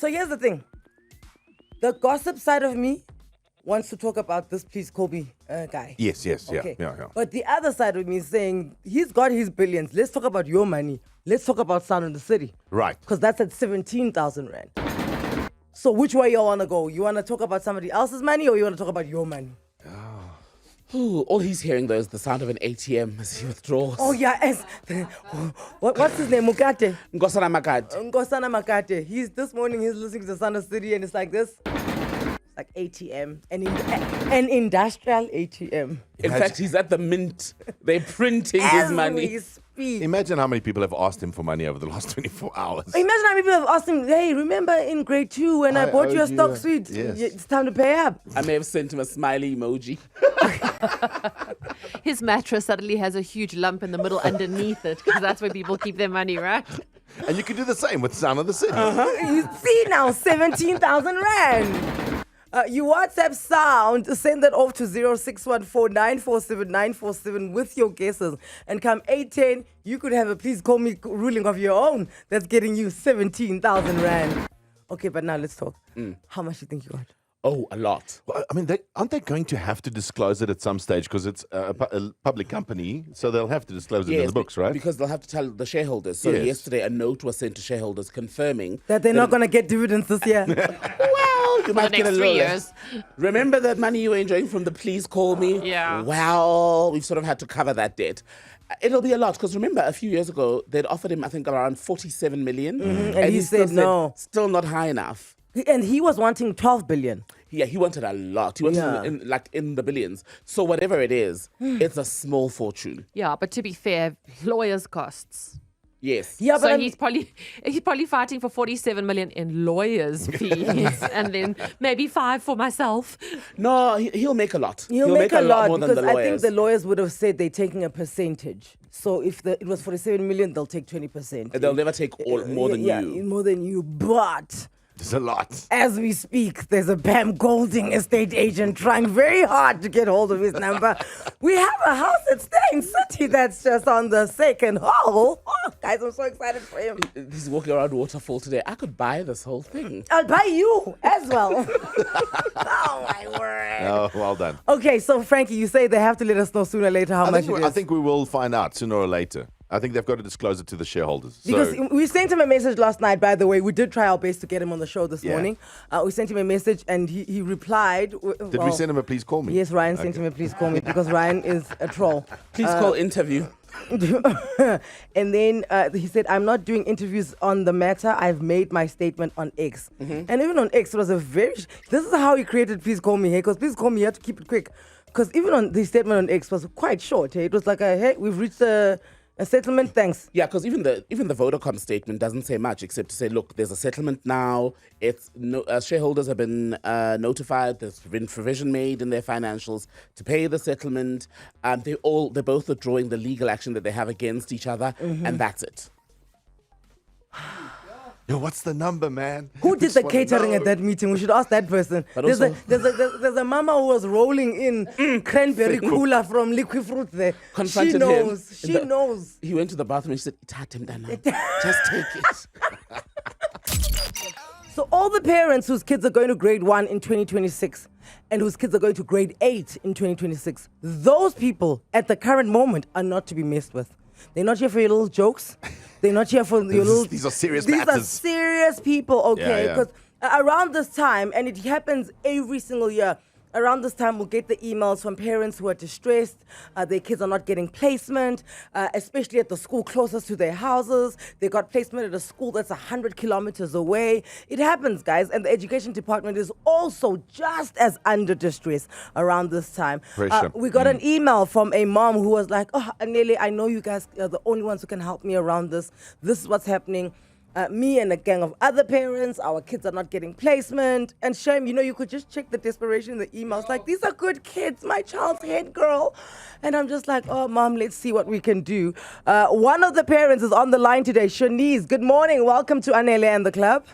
So here's the thing. The gossip side of me wants to talk about this please call me guy. Yes, Okay. yeah. But the other side of me is saying, he's got his billions. Let's talk about your money. Let's talk about Sound in the City. Right. Because that's at 17,000 Rand. So which way you want to go? You want to talk about somebody else's money or you want to talk about your money? Ooh, all he's hearing though is the sound of an ATM as he withdraws. Oh yeah, what's his name? Mukate. Nkosana Makad. Nkosana Makate. This morning he's listening to Sound of the City and it's like this. Like ATM, an industrial ATM. In fact, he's at the mint. They're printing As his money. we speak. Imagine how many people have asked him for money over the last 24 hours. Imagine how many people have asked him, hey, remember in grade 2 when I bought you a stock suite? Yes. It's time to pay up. I may have sent him a smiley emoji. His mattress suddenly has a huge lump in the middle underneath it because that's where people keep their money, right? And you can do the same with Sound of the City. You see now, 17,000 Rand. You WhatsApp Sound, send that off to 0614-947-947 with your guesses. And come 8:10, you could have a please call me ruling of your own that's getting you 17,000 Rand. Okay, but now let's talk. How much do you think you got? Oh, a lot. Well, I mean, aren't they going to have to disclose it at some stage because it's a public company, so they'll have to disclose it in the books, right? Because they'll have to tell the shareholders. So Yes. yesterday a note was sent to shareholders confirming That they're not going to get dividends this year. well, you might the get a next 3 little years. Remember that money you were enjoying from the please call me? Yeah. Well, we've sort of had to cover that debt. It'll be a lot because remember a few years ago they'd offered him I think around 47 million And he still said no. Still not high enough. And he was wanting 12 billion. Yeah, he wanted a lot. He wanted in the billions. So whatever it is, it's a small fortune. Yeah, but to be fair, lawyers' costs. Yes. Yeah, So but he's probably fighting for 47 million in lawyers' fees, and then maybe 5 for myself. No, he'll make a lot. He'll make a lot more than because the I lawyers. think the lawyers would have said they're taking a percentage. So if it was 47 million, they'll take 20%. They'll never take more than you. More than you. But There's a lot. as we speak, there's a Pam Golding estate agent trying very hard to get hold of his number. We have a house at Staying City that's just on the second hole. Oh, guys, I'm so excited for him. He's walking around Waterfall today. I could buy this whole thing. I'll buy you as well. Oh, my word. Oh, well done. Okay, so Frankie, you say they have to let us know sooner or later how much it is. I think we will find out sooner or later. I think they've got to disclose it to the shareholders. Because So, we sent him a message last night, by the way. We did try our best to get him on the show this Yeah. morning. We sent him a message and he replied. did we send him a please call me? Yes, Ryan sent him a please call me because Ryan is a troll. Please call interview. And then he said, I'm not doing interviews on the matter. I've made my statement on X. And even on X, it was a this is how he created please call me, hey? Because please call me, you have to keep it quick. Because even on the statement on X was quite short, hey? It was like, hey, we've reached a settlement, thanks. Yeah, because even the Vodacom statement doesn't say much except to say, look, there's a settlement now. It's shareholders have been notified. There's been provision made in their financials to pay the settlement. They're both withdrawing the legal action that they have against each other, and that's it. Yo, what's the number, man? Who I did just the wanna catering know. at that meeting? We should ask that person. But There's also- a mama who was rolling in cranberry cooler from Liquid Fruit there. Confronted She knows. him. She knows. He went to the bathroom and she said, just take it. So all the parents whose kids are going to grade 1 in 2026 and whose kids are going to grade 8 in 2026, those people at the current moment are not to be messed with. They're not here for your little jokes. They're not here for your little... These are serious These are matters. serious people, okay? Yeah. Because around this time, and it happens every single year, around this time, we'll get the emails from parents who are distressed. Their kids are not getting placement, especially at the school closest to their houses. They got placement at a school that's 100 kilometers away. It happens, guys. And the education department is also just as under distress around this time. Pressure. We got an email from a mom who was like, oh, Anele, I know you guys are the only ones who can help me around this. This is what's happening. Me and a gang of other parents, our kids are not getting placement. And shame, you could just check the desperation in the emails. Like, these are good kids, my child's head girl. And I'm just like, oh, mom, let's see what we can do. One of the parents is on the line today, Shanice. Good morning. Welcome to Anele and The Club.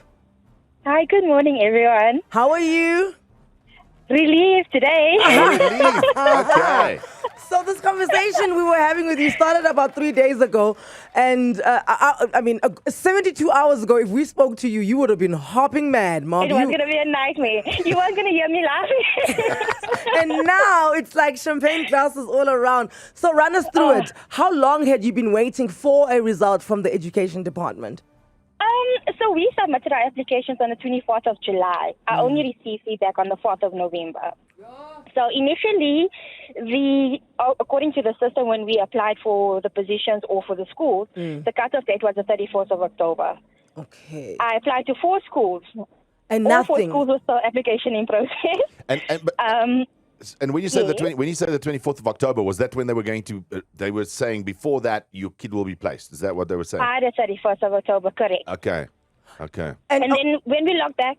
Hi, good morning, everyone. How are you? Relieved today. Okay. So this conversation we were having with you started about 3 days ago. And I mean, 72 hours ago, if we spoke to you, you would have been hopping mad, Mom. It was going to be a nightmare. You weren't going to hear me laughing. And now it's like champagne glasses all around. So run us through it. How long had you been waiting for a result from the education department? So we submitted our applications on the 24th of July. I only received feedback on the 4th of November. So initially, according to the system, when we applied for the positions or for the schools, the cutoff date was the 31st of October. Okay. I applied to 4 schools. And All nothing. 4 schools were still application in process. And when you say Yes. when you say the 24th of October, was that when they were going to? They were saying before that your kid will be placed. Is that what they were saying? By the 31st of October, correct. Okay. And then when we logged back,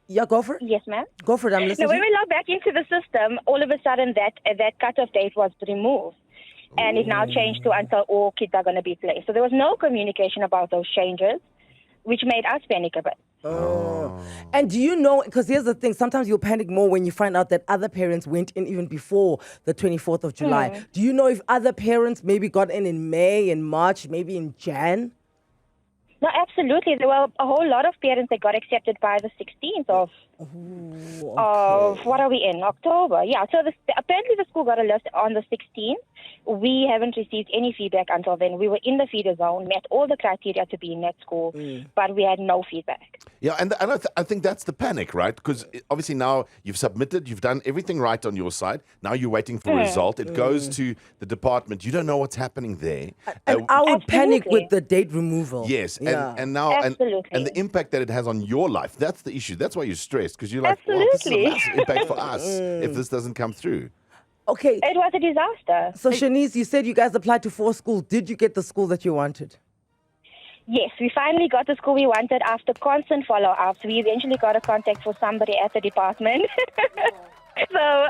Yeah, go for it. yes, ma'am. Go for it. I'm Now, listening. when we logged back into the system, all of a sudden that cutoff date was removed. And it now changed to until all kids are going to be placed. So there was no communication about those changes, which made us panic a bit. And do you know, because here's the thing, sometimes you'll panic more when you find out that other parents went in even before the 24th of July. Do you know if other parents maybe got in May, in March, maybe in Jan? No, absolutely. There were a whole lot of parents that got accepted by the 16th of what are we in? October. Yeah, so apparently the school got a list on the 16th. We haven't received any feedback until then. We were in the feeder zone, met all the criteria to be in that school, but we had no feedback. Yeah, and I think that's the panic, right? Because obviously now you've submitted, you've done everything right on your side. Now you're waiting for a result. It goes to the department. You don't know what's happening there. And I would panic Absolutely. with the date removal. Yes, Yeah. and now and Absolutely. the impact that it has on your life. That's the issue. That's why you're stressed because you're like, well, this is a Absolutely. massive impact for us if this doesn't come through. Okay. It was a disaster. So, Shanice, you said you guys applied to 4 schools. Did you get the school that you wanted? Yes, we finally got the school we wanted after constant follow-ups. We eventually got a contact for somebody at the department. So,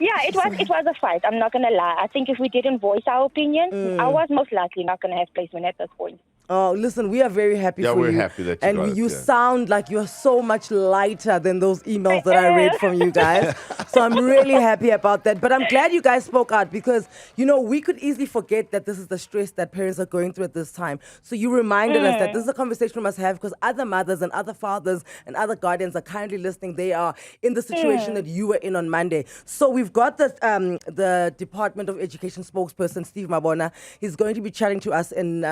it was a fight. I'm not going to lie. I think if we didn't voice our opinion, I was most likely not going to have placement at this point. Oh, listen, we are very happy Yeah, for we're you. happy that you and got it, you yeah. sound like you're so much lighter than those emails that I read from you guys. So I'm really happy about that. But I'm glad you guys spoke out because, you know, we could easily forget that this is the stress that parents are going through at this time. So you reminded us that this is a conversation we must have because other mothers and other fathers and other guardians are currently listening. They are in the situation that you were in on Monday. So we've got the Department of Education spokesperson, Steve Mabona. He's going to be chatting to us in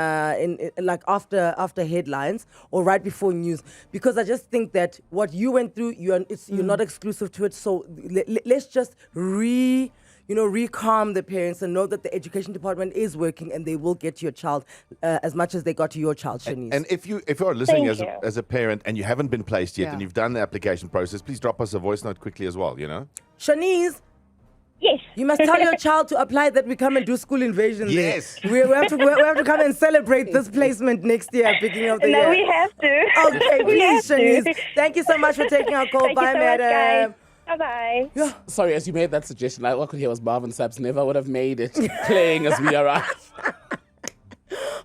like after headlines or right before news, because I just think that what you went through, you're not exclusive to it. So let's just re-calm the parents and know that the education department is working and they will get to your child as much as they got to your child, Shanice. And if you are listening Thank you. as a parent and you haven't been placed yet and you've done the application process, please drop us a voice note quickly as well, you know? Shanice, Yes. you must tell your child to apply that we come and do school invasion Yes. there. We have to come and celebrate this placement next year, beginning of the year. No, we have to. Okay, We please, have to. Shanice. Thank you so much for taking our call. Thank Bye, you so much, madam. guys. Bye-bye. Sorry, as you made that suggestion, all I could hear was Marvin Sapp's Never Would Have Made It playing as we arrive.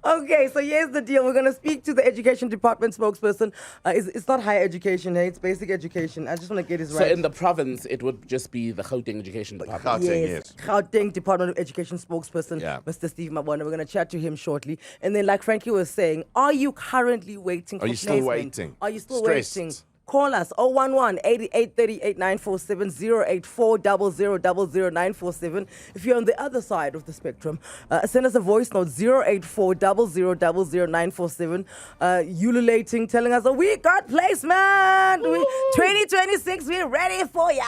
Okay, so here's the deal. We're going to speak to the education department spokesperson. It's not higher education, hey? It's basic education. I just want to get this So right. in the province, it would just be the Gauteng Education Department. Gauteng. Yes, Yes. Gauteng Department of Education spokesperson, Yeah. Mr. Steve Mabona. We're going to chat to him shortly. And then, like Frankie was saying, are you currently waiting for Are you still placement? waiting? Are you still Stressed? waiting? Call us 011-8838-947 084-0000-947. If you're on the other side of the spectrum, send us a voice note 084-0000-947. Ululating, telling us, we got placement. 2026, we're ready for ya.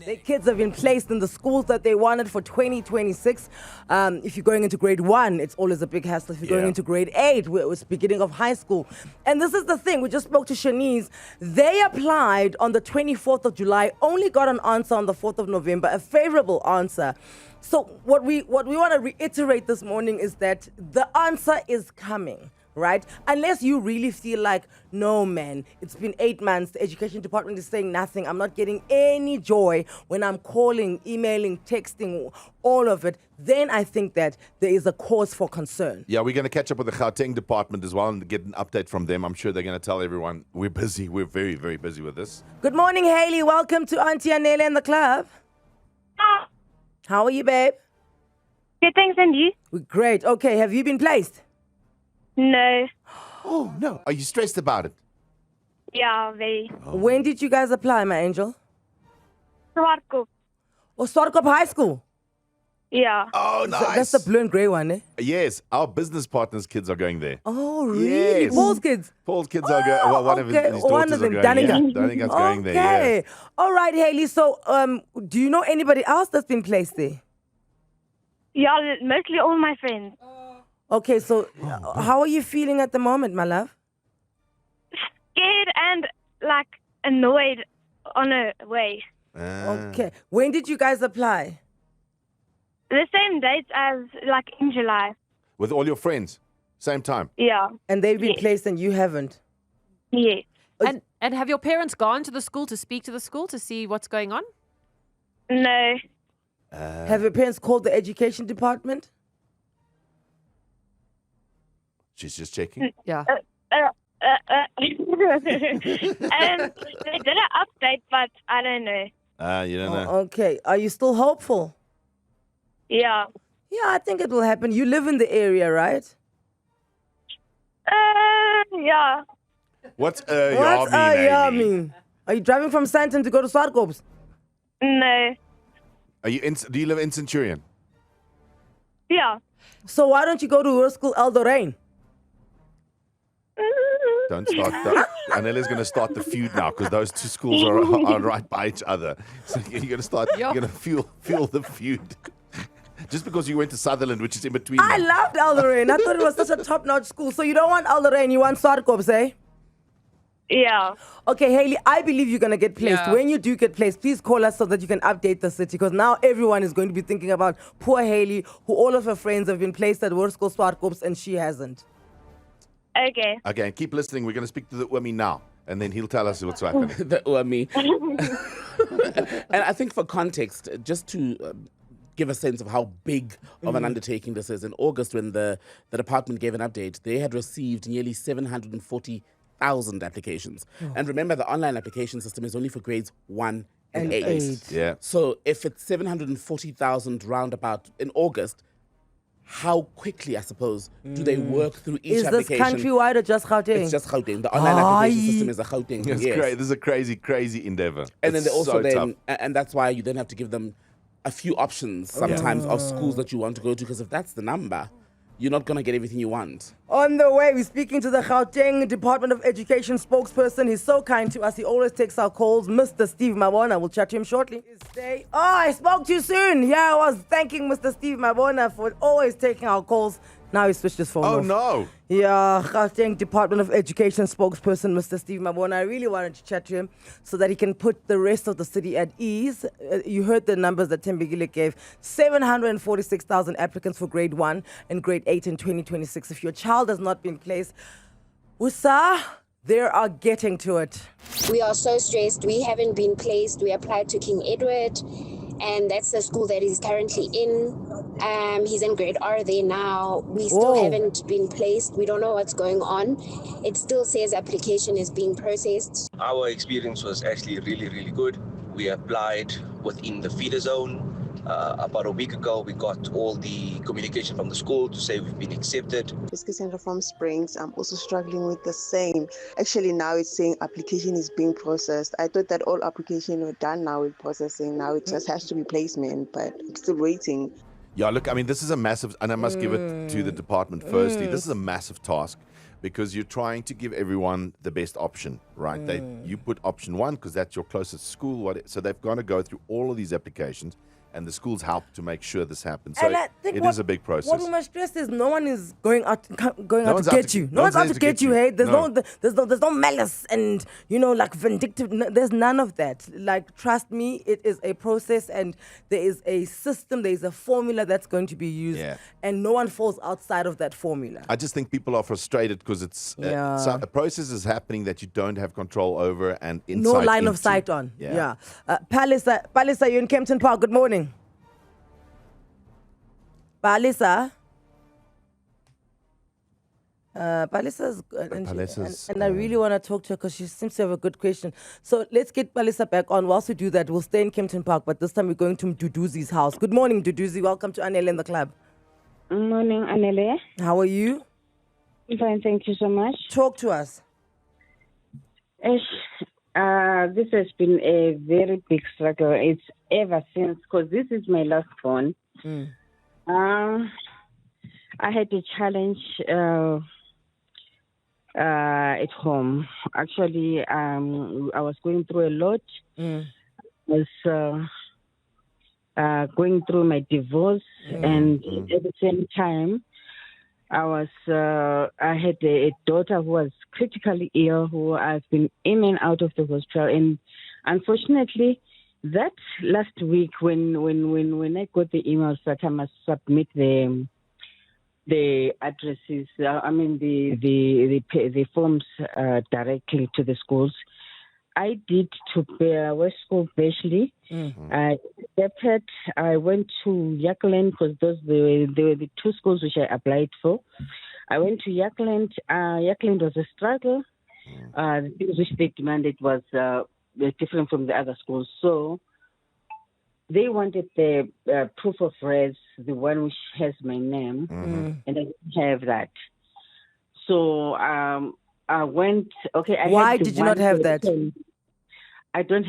The kids have been placed in the schools that they wanted for 2026. If you're going into grade 1, it's always a big hassle. If you're going Yeah. into grade 8, it's beginning of high school. And this is the thing. We just spoke to Shanice. They applied on the 24th of July, only got an answer on the 4th of November, a favorable answer. So what we want to reiterate this morning is that the answer is coming. Right? Unless you really feel like, no, man, it's been 8 months. The education department is saying nothing. I'm not getting any joy when I'm calling, emailing, texting, all of it. Then I think that there is a cause for concern. Yeah, we're going to catch up with the Gauteng department as well and get an update from them. I'm sure they're going to tell everyone we're busy. We're very, very busy with this. Good morning, Hayley. Welcome to Auntie Anele and The Club. How are you, babe? Good, thanks, and you? Great. Okay, have you been placed? No. Oh, no. Are you stressed about it? Yeah, very. When did you guys apply, my angel? Swartkoop. Oh, Swartkoop High School. Yeah. Oh, nice. That's the blue and grey one, eh? Yes, our business partners' kids are going there. Oh, really? Yes. Paul's kids? Paul's kids are going. Well, one of his daughters One of them, are going. Danica. Yeah, Danica's going there. Okay. Yeah. All right, Haley. So, do you know anybody else that's been placed there? Yeah, mostly all my friends. Okay, so how are you feeling at the moment, my love? Scared and, like, annoyed on a way. Okay. When did you guys apply? The same dates as, like, in July. With all your friends, same time. Yeah. And they've been Yes. placed and you haven't? Yeah. And have your parents gone to the school to speak to the school to see what's going on? No. Have your parents called the education department? She's just checking. Yeah. They did an update, but I don't know. You don't know. Okay. Are you still hopeful? Yeah. Yeah, I think it will happen. You live in the area, right? Yeah. What's What's mean? Are you driving from Sandton to go to Swartkoop's? No. Are you do you live in Centurion? Yeah. So why don't you go to her school, Eldorain? Don't start. Anele's going to start the feud now because those two schools are right by each other. So you're going to start. You're going to fuel the feud. Just because you went to Sutherland, which is in between. I them. loved Eldorain. I thought it was such a top-notch school. So you don't want Eldorain, you want Swartkoop's, eh? Yeah. Okay, Haley, I believe you're going to get placed. Yeah. When you do get placed, please call us so that you can update the city because now everyone is going to be thinking about poor Haley, who all of her friends have been placed at World School Swartkoop's and she hasn't. Okay. Okay, and keep listening. We're going to speak to the Umi now, and then he'll tell us what's happening. Me. And I think for context, just to give a sense of how big of an undertaking this is, in August when the department gave an update, they had received nearly 740,000 applications. And remember, the online application system is only for grades 1 and 8. Yeah. So if it's 740,000 roundabout in August, how quickly, I suppose, do they work through each Is this application? countrywide or just Gauteng? It's just Gauteng. The online application system is a Gauteng. It's Yes. great. This is a crazy endeavor. And then It's they also so then, tough. and that's why you then have to give them a few options sometimes of schools that you want to go to, because if that's the number, you're not going to get everything you want. On the way, we're speaking to the Gauteng Department of Education spokesperson. He's so kind to us. He always takes our calls. Mr. Steve Mabona. We'll chat to him shortly. Oh, I spoke too soon. Yeah, I was thanking Mr. Steve Mabona for always taking our calls. Now he switched his phone Oh off. no! Yeah, Gauteng Department of Education spokesperson, Mr. Steve Mabona. I really wanted to chat to him so that he can put the rest of the city at ease. You heard the numbers that Thembekile gave. 746,000 applicants for grade 1 and grade 8 in 2026. If your child has not been placed, Usa, they are getting to it. We are so stressed. We haven't been placed. We applied to King Edward, and that's the school that he's currently in. He's in grade R there now. We still haven't been placed. We don't know what's going on. It still says application is being processed. Our experience was actually really good. We applied within the feeder zone. About a week ago, we got all the communication from the school to say we've been accepted. Biscuit Center from Springs, I'm also struggling with the same. Actually, now it's saying application is being processed. I thought that all applications were done now with processing. Now it just has to be placement, but I'm still waiting. Yeah, look, I mean, this is a massive, and I must give it to the department firstly. This is a massive task because you're trying to give everyone the best option, right? You put option 1 because that's your closest school. So they've got to go through all of these applications, and the schools help to make sure this happens. So it is a big process. What we must stress is no one is going out to one's out get to- you. no No one's one's out to get you. Hey, there's no malice and like vindictive. There's none of that. Like, trust me, it is a process and there is a system. There is a formula that's going to be used, and no one falls outside of that formula. I just think people are frustrated because it's so a process is happening that you don't have control over and insight No line of into. sight on. Yeah. Palisa, you're in Kempton Park. Good morning. Palisa. Palisa's good. And I really want to talk to her because she seems to have a good question. So let's get Palisa back on. Whilst we do that, we'll stay in Kempton Park, but this time we're going to Duduzi's house. Good morning, Duduzi. Welcome to Anele and The Club. Morning, Anele. How are you? I'm fine, thank you so much. Talk to us. This has been a very big struggle. It's ever since, because this is my last born. I had a challenge at home. Actually, I was going through a lot. I was going through my divorce, and at the same time, I had a daughter who was critically ill, who I've been in and out of the hospital. And unfortunately, that last week when I got the emails that I must submit the addresses, the forms directly to the schools, I did to West School Bashley. I accepted. I went to Yakland because they were the two schools which I applied for. I went to Yakland. Yakland was a struggle. The things which they demanded was different from the other schools. So they wanted the proof of res, the one which has my name, and I didn't have that. So I went. Okay. Why did you not have that? I didn't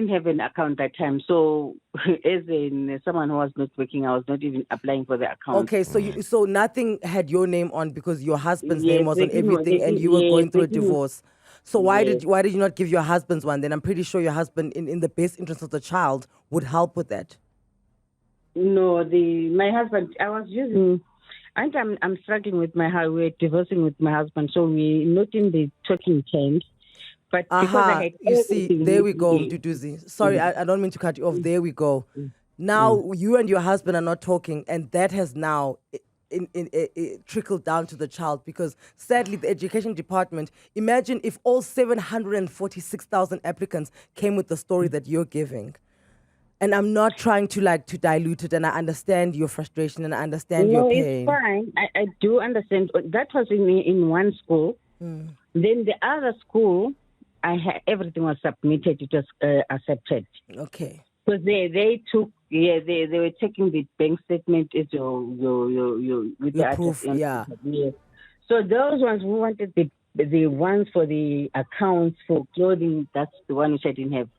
have an account that time. So, as in someone who was not working, I was not even applying for the account. Okay, so nothing had your name on because your husband's name was on everything, and you were going through a divorce. So why did you not give your husband's one? Then I'm pretty sure your husband, in the best interest of the child, would help with that. No, my husband. I was using. And I'm struggling with we're divorcing with my husband, so we're not in the talking terms. But you see, there we go, Duduzi. Sorry, I don't mean to cut you off. There we go. Now you and your husband are not talking, and that has now trickled down to the child, because sadly the education department, imagine if all 746,000 applicants came with the story that you're giving. And I'm not trying to dilute it, and I understand your frustration and I understand your pain. It's fine. I do understand. That was in one school. Then the other school, everything was submitted. It was accepted. Okay. Because they took, they were taking the bank statement as your with the proof, yeah. So those ones who wanted the ones for the accounts for clothing, that's the one which I didn't have.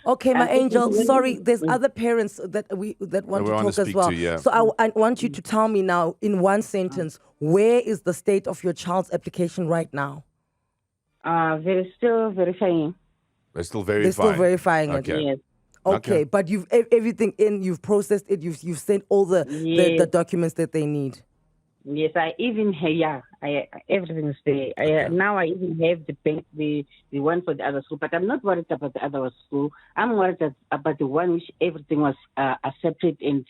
Okay, my angel. Sorry, there's other parents that want to talk as well. Yeah. So I want you to tell me now, in one sentence, where is the state of your child's application right now? They're still verifying. They're still verifying. They're still verifying it. Yes. Okay, but you've everything in. You've processed it. You've sent all the documents that they need. Yes, I even have, everything is there. Now I even have the bank, the one for the other school, but I'm not worried about the other school. I'm worried about the one which everything was accepted and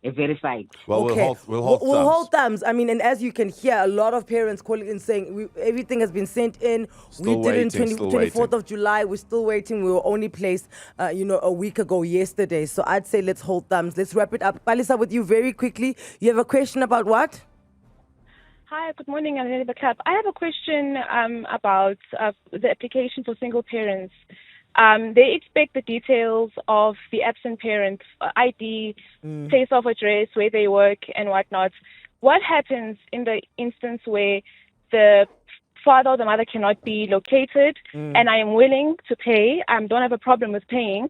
verified. Well, okay. we'll hold thumbs. I mean, and as you can hear, a lot of parents calling in saying everything has been sent in. Still we did waiting, it 24th of July. We're still waiting. We were only placed, a week ago yesterday. So I'd say let's hold thumbs. Let's wrap it up. Palisa, with you very quickly. You have a question about what? Hi, good morning, Anele and The Club. I have a question about the application for single parents. They expect the details of the absent parents, ID, place of address, where they work, and whatnot. What happens in the instance where the father or the mother cannot be located, and I am willing to pay? I don't have a problem with paying,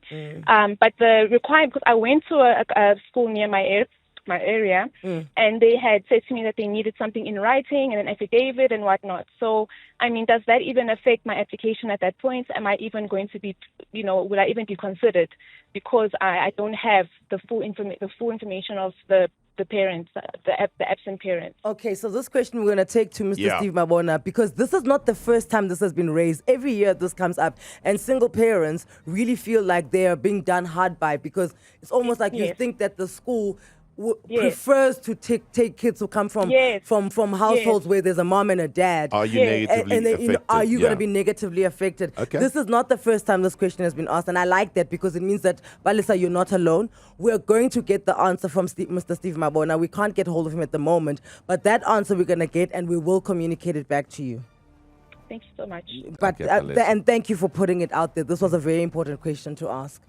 but the requirement, because I went to a school near my area, and they had said to me that they needed something in writing and an affidavit and whatnot. So, I mean, does that even affect my application at that point? Am I even going to be, will I even be considered? Because I don't have the full information of the parents, the absent parents. Okay, so this question we're going to take to Mr. Steve Mabona, because this is not the first time this has been raised. Every year this comes up, and single parents really feel like they are being done hard by, because it's almost like you think that the school prefers to take kids who come from households where there's a mom and a dad. Are you negatively affected? Are you going to be negatively affected? Okay. This is not the first time this question has been asked, and I like that, because it means that, Balisa, you're not alone. We're going to get the answer from Mr. Steve Mabona. We can't get hold of him at the moment, but that answer we're going to get, and we will communicate it back to you. Thank you so much. But and thank you for putting it out there. This was a very important question to ask.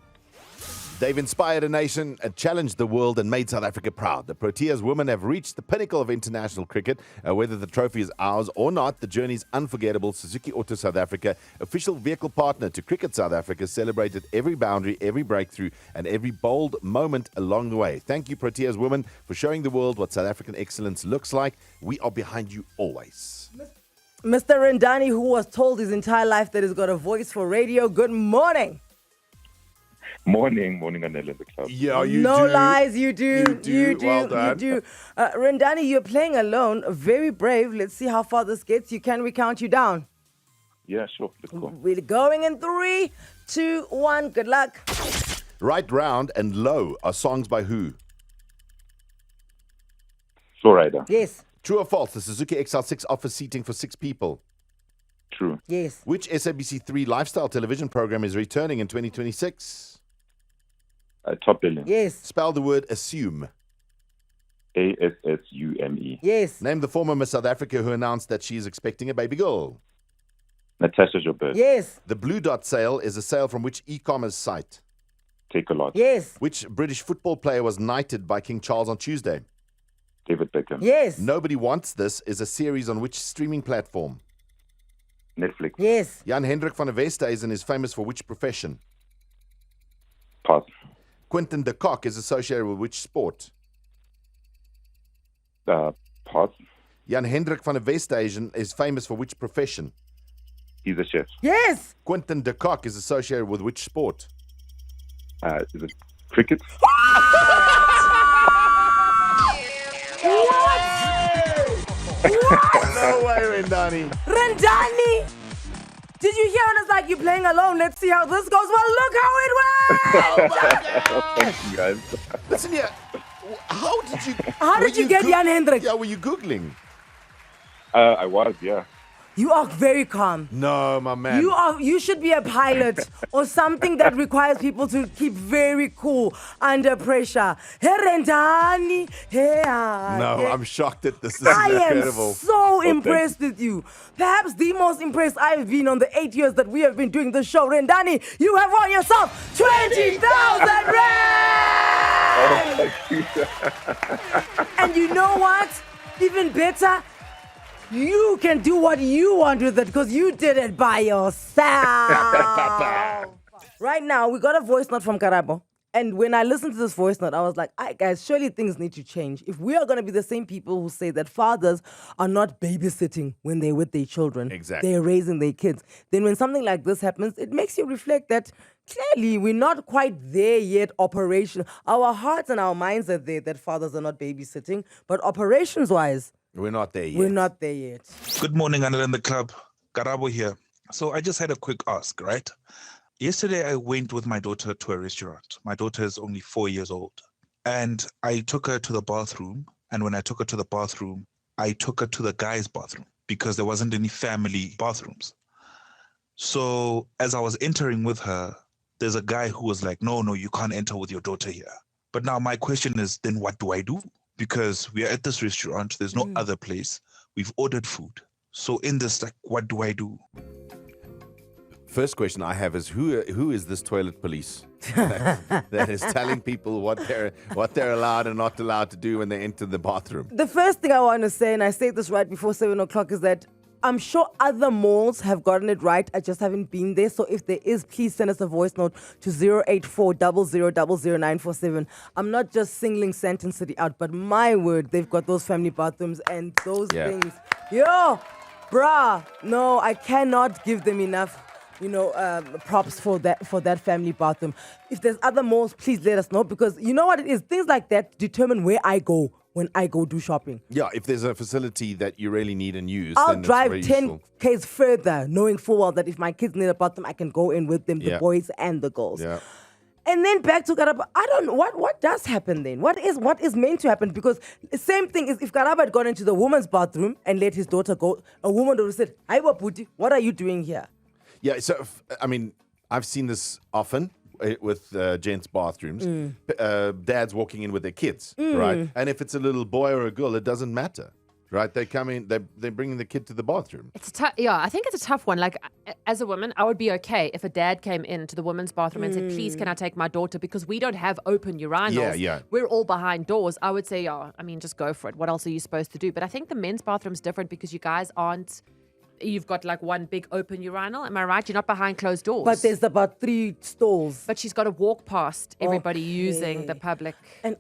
They've inspired a nation and challenged the world and made South Africa proud. The Proteas women have reached the pinnacle of international cricket. Whether the trophy is ours or not, the journey is unforgettable. Suzuki Auto South Africa, official vehicle partner to Cricket South Africa, celebrated every boundary, every breakthrough, and every bold moment along the way. Thank you, Proteas women, for showing the world what South African excellence looks like. We are behind you always. Mr. Rendani, who was told his entire life that he's got a voice for radio, good morning. Morning, Anele and The Club. Yeah, you no do. lies, you do. You do. Well done. You do. Rendani, you're playing alone. Very brave. Let's see how far this gets you. Can we count you down? Yeah, sure. Let's go. We're going in 3, 2, 1. Good luck. Right Round and Low are songs by who? Florida. Yes. True or false? The Suzuki XL6 offers seating for 6 people. True. Yes. Which SABC3 lifestyle television program is returning in 2026? Top Billion. Yes. Spell the word assume. ASSUME. Yes. Name the former Miss South Africa who announced that she is expecting a baby girl. Natasha Joburg. Yes. The Blue Dot sale is a sale from which e-commerce site? Take a lot. Yes. Which British football player was knighted by King Charles on Tuesday? David Beckham. Yes. Nobody Wants This is a series on which streaming platform? Netflix. Yes. Jan Hendrik van der Westhuizen is famous for which profession? Pass. Quentin de Kock is associated with which sport? Pass. Jan Hendrik van der Westhuizen is famous for which profession? He's a chef. Yes. Quentin de Kock is associated with which sport? Is it cricket? No way, Rendani. Rendani! Did you hear us like you're playing alone? Let's see how this goes. Well, look how it went! Thank you, guys. Listen here. How did you... How did you get Jan Hendrik? Yeah, were you Googling? I was, yeah. You are very calm. No, my man. You should be a pilot or something that requires people to keep very cool under pressure. Hey, Rendani. Hey, No, I'm shocked at this. This I is am incredible. so impressed with you. Perhaps the most impressed I've been on the 8 years that we have been doing the show. Rendani, you have won yourself 20,000 rand! Thank you. And you know what? Even better, you can do what you want with it because you did it by yourself. Right now, we got a voice note from Karabo. And when I listened to this voice note, I was like, guys, surely things need to change. If we are going to be the same people who say that fathers are not babysitting when they're with their children, Exactly. they're raising their kids, then when something like this happens, it makes you reflect that clearly we're not quite there yet operational. Our hearts and our minds are there that fathers are not babysitting, but operations-wise, We're not there yet. we're not there yet. Good morning, Anele and The Club. Karabo here. So I just had a quick ask, right? Yesterday, I went with my daughter to a restaurant. My daughter is only 4 years old. And I took her to the bathroom. And when I took her to the bathroom, I took her to the guy's bathroom because there wasn't any family bathrooms. So as I was entering with her, there's a guy who was like, no, you can't enter with your daughter here. But now my question is, then what do I do? Because we are at this restaurant. There's no other place. We've ordered food. So in this, like, what do I do? First question I have is who is this toilet police that is telling people what they're allowed and not allowed to do when they enter the bathroom? The first thing I want to say, and I said this right before 7 o'clock, is that I'm sure other malls have gotten it right. I just haven't been there. So if there is, please send us a voice note to 084 I'm not just singling Sandton City out, but my word, they've got those family bathrooms and those things. Yo, bruh, no, I cannot give them enough props for that family bathroom. If there's other malls, please let us know, because you know what it is? Things like that determine where I go when I go do shopping. Yeah, if there's a facility that you really need and use, I'll then drive it's very 10 useful. K's further, knowing full well that if my kids need a bathroom, I can go in with them, the Yeah. boys and the girls. Yeah. And then back to Karaba, I don't know what does happen then. What is meant to happen? Because the same thing is if Karaba had gone into the woman's bathroom and let his daughter go, a woman would have said, "Hi, Waputi, what are you doing here?" Yeah, so, I mean, I've seen this often with gents' bathrooms. Dads walking in with their kids, right? And if it's a little boy or a girl, it doesn't matter. right? They come in, they're bringing the kid to the bathroom. It's I think it's a tough one. Like, as a woman, I would be okay if a dad came into the women's bathroom and said, please, can I take my daughter? Because we don't have open urinals. Yeah. We're all behind doors. I would say, just go for it. What else are you supposed to do? But I think the men's bathroom's different because you guys aren't... You've got like one big open urinal. Am I right? You're not behind closed doors. But there's about 3 stalls. But she's got to walk past everybody using the public. And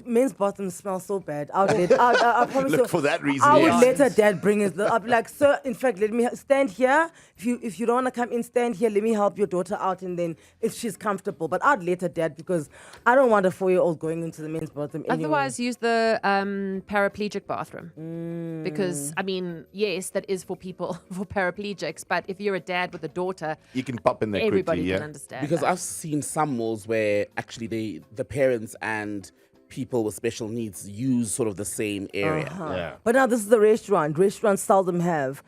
men's bathrooms smell so bad. I promise Look, you, for that reason, I yes. would let her dad bring it. I'll be like, sir, in fact, let me stand here. If you don't want to come in, stand here. Let me help your daughter out. And then if she's comfortable. But I'd let her dad because I don't want a 4-year-old going into the men's bathroom anyway. Otherwise, use the paraplegic bathroom. Because, I mean, yes, that is for people, for paraplegics. But if you're a dad with a daughter, you can pop in there everybody quickly, can understand. Because that. I've seen some malls where actually the parents and people with special needs use sort of the same area. Yeah. But now this is a restaurant. Restaurants seldom have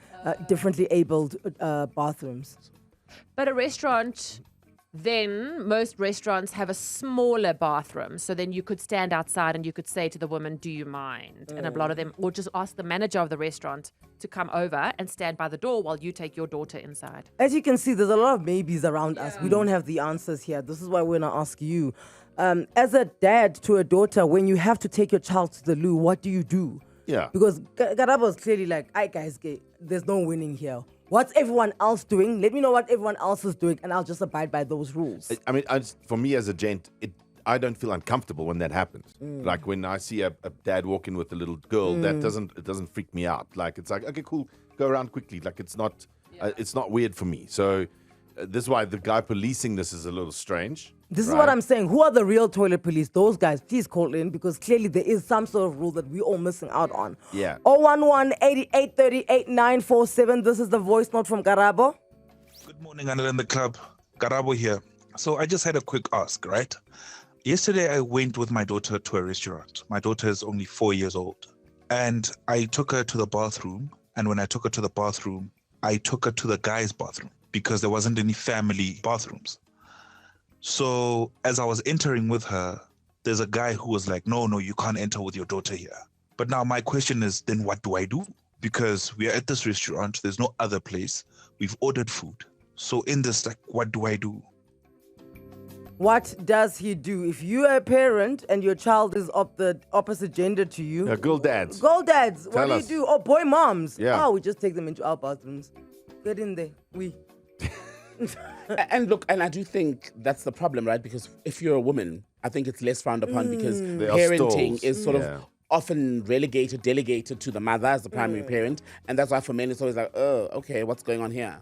differently abled bathrooms. But a restaurant, then most restaurants have a smaller bathroom. So then you could stand outside and you could say to the woman, do you mind? And a lot of them, or just ask the manager of the restaurant to come over and stand by the door while you take your daughter inside. As you can see, there's a lot of maybes around us. We don't have the answers here. This is why we're going to ask you. As a dad to a daughter, when you have to take your child to the loo, what do you do? Yeah. Because Garabo is clearly like, "All right, guys, there's no winning here. What's everyone else doing? Let me know what everyone else is doing, and I'll just abide by those rules." I mean, for me as a gent, I don't feel uncomfortable when that happens. Like when I see a dad walk in with a little girl, it doesn't freak me out. Like it's like, okay, cool, go around quickly. Like it's not weird for me. So this is why the guy policing this is a little strange. This is what I'm saying. Who are the real toilet police? Those guys, please call in because clearly there is some sort of rule that we're all missing out on. Yeah. 011-8830-8947. This is the voice note from Garabo. Good morning, Anele and The Club. Garabo here. So I just had a quick ask, right? Yesterday, I went with my daughter to a restaurant. My daughter is only 4 years old. And I took her to the bathroom. And when I took her to the bathroom, I took her to the guy's bathroom because there wasn't any family bathrooms. So as I was entering with her, there's a guy who was like, no, you can't enter with your daughter here. But now my question is, then what do I do? Because we are at this restaurant. There's no other place. We've ordered food. So in this, like, what do I do? What does he do? If you are a parent and your child is of the opposite gender to you. Girl dads. Girl dads. Tell what us. do you do? Or boy moms. Yeah. Oh, we just take them into our bathrooms. Get in there. And look, and I do think that's the problem, right? Because if you're a woman, I think it's less frowned upon because There are parenting stalls. is sort of often delegated to the mother as the primary parent. And that's why for men, it's always like, oh, okay, what's going on here?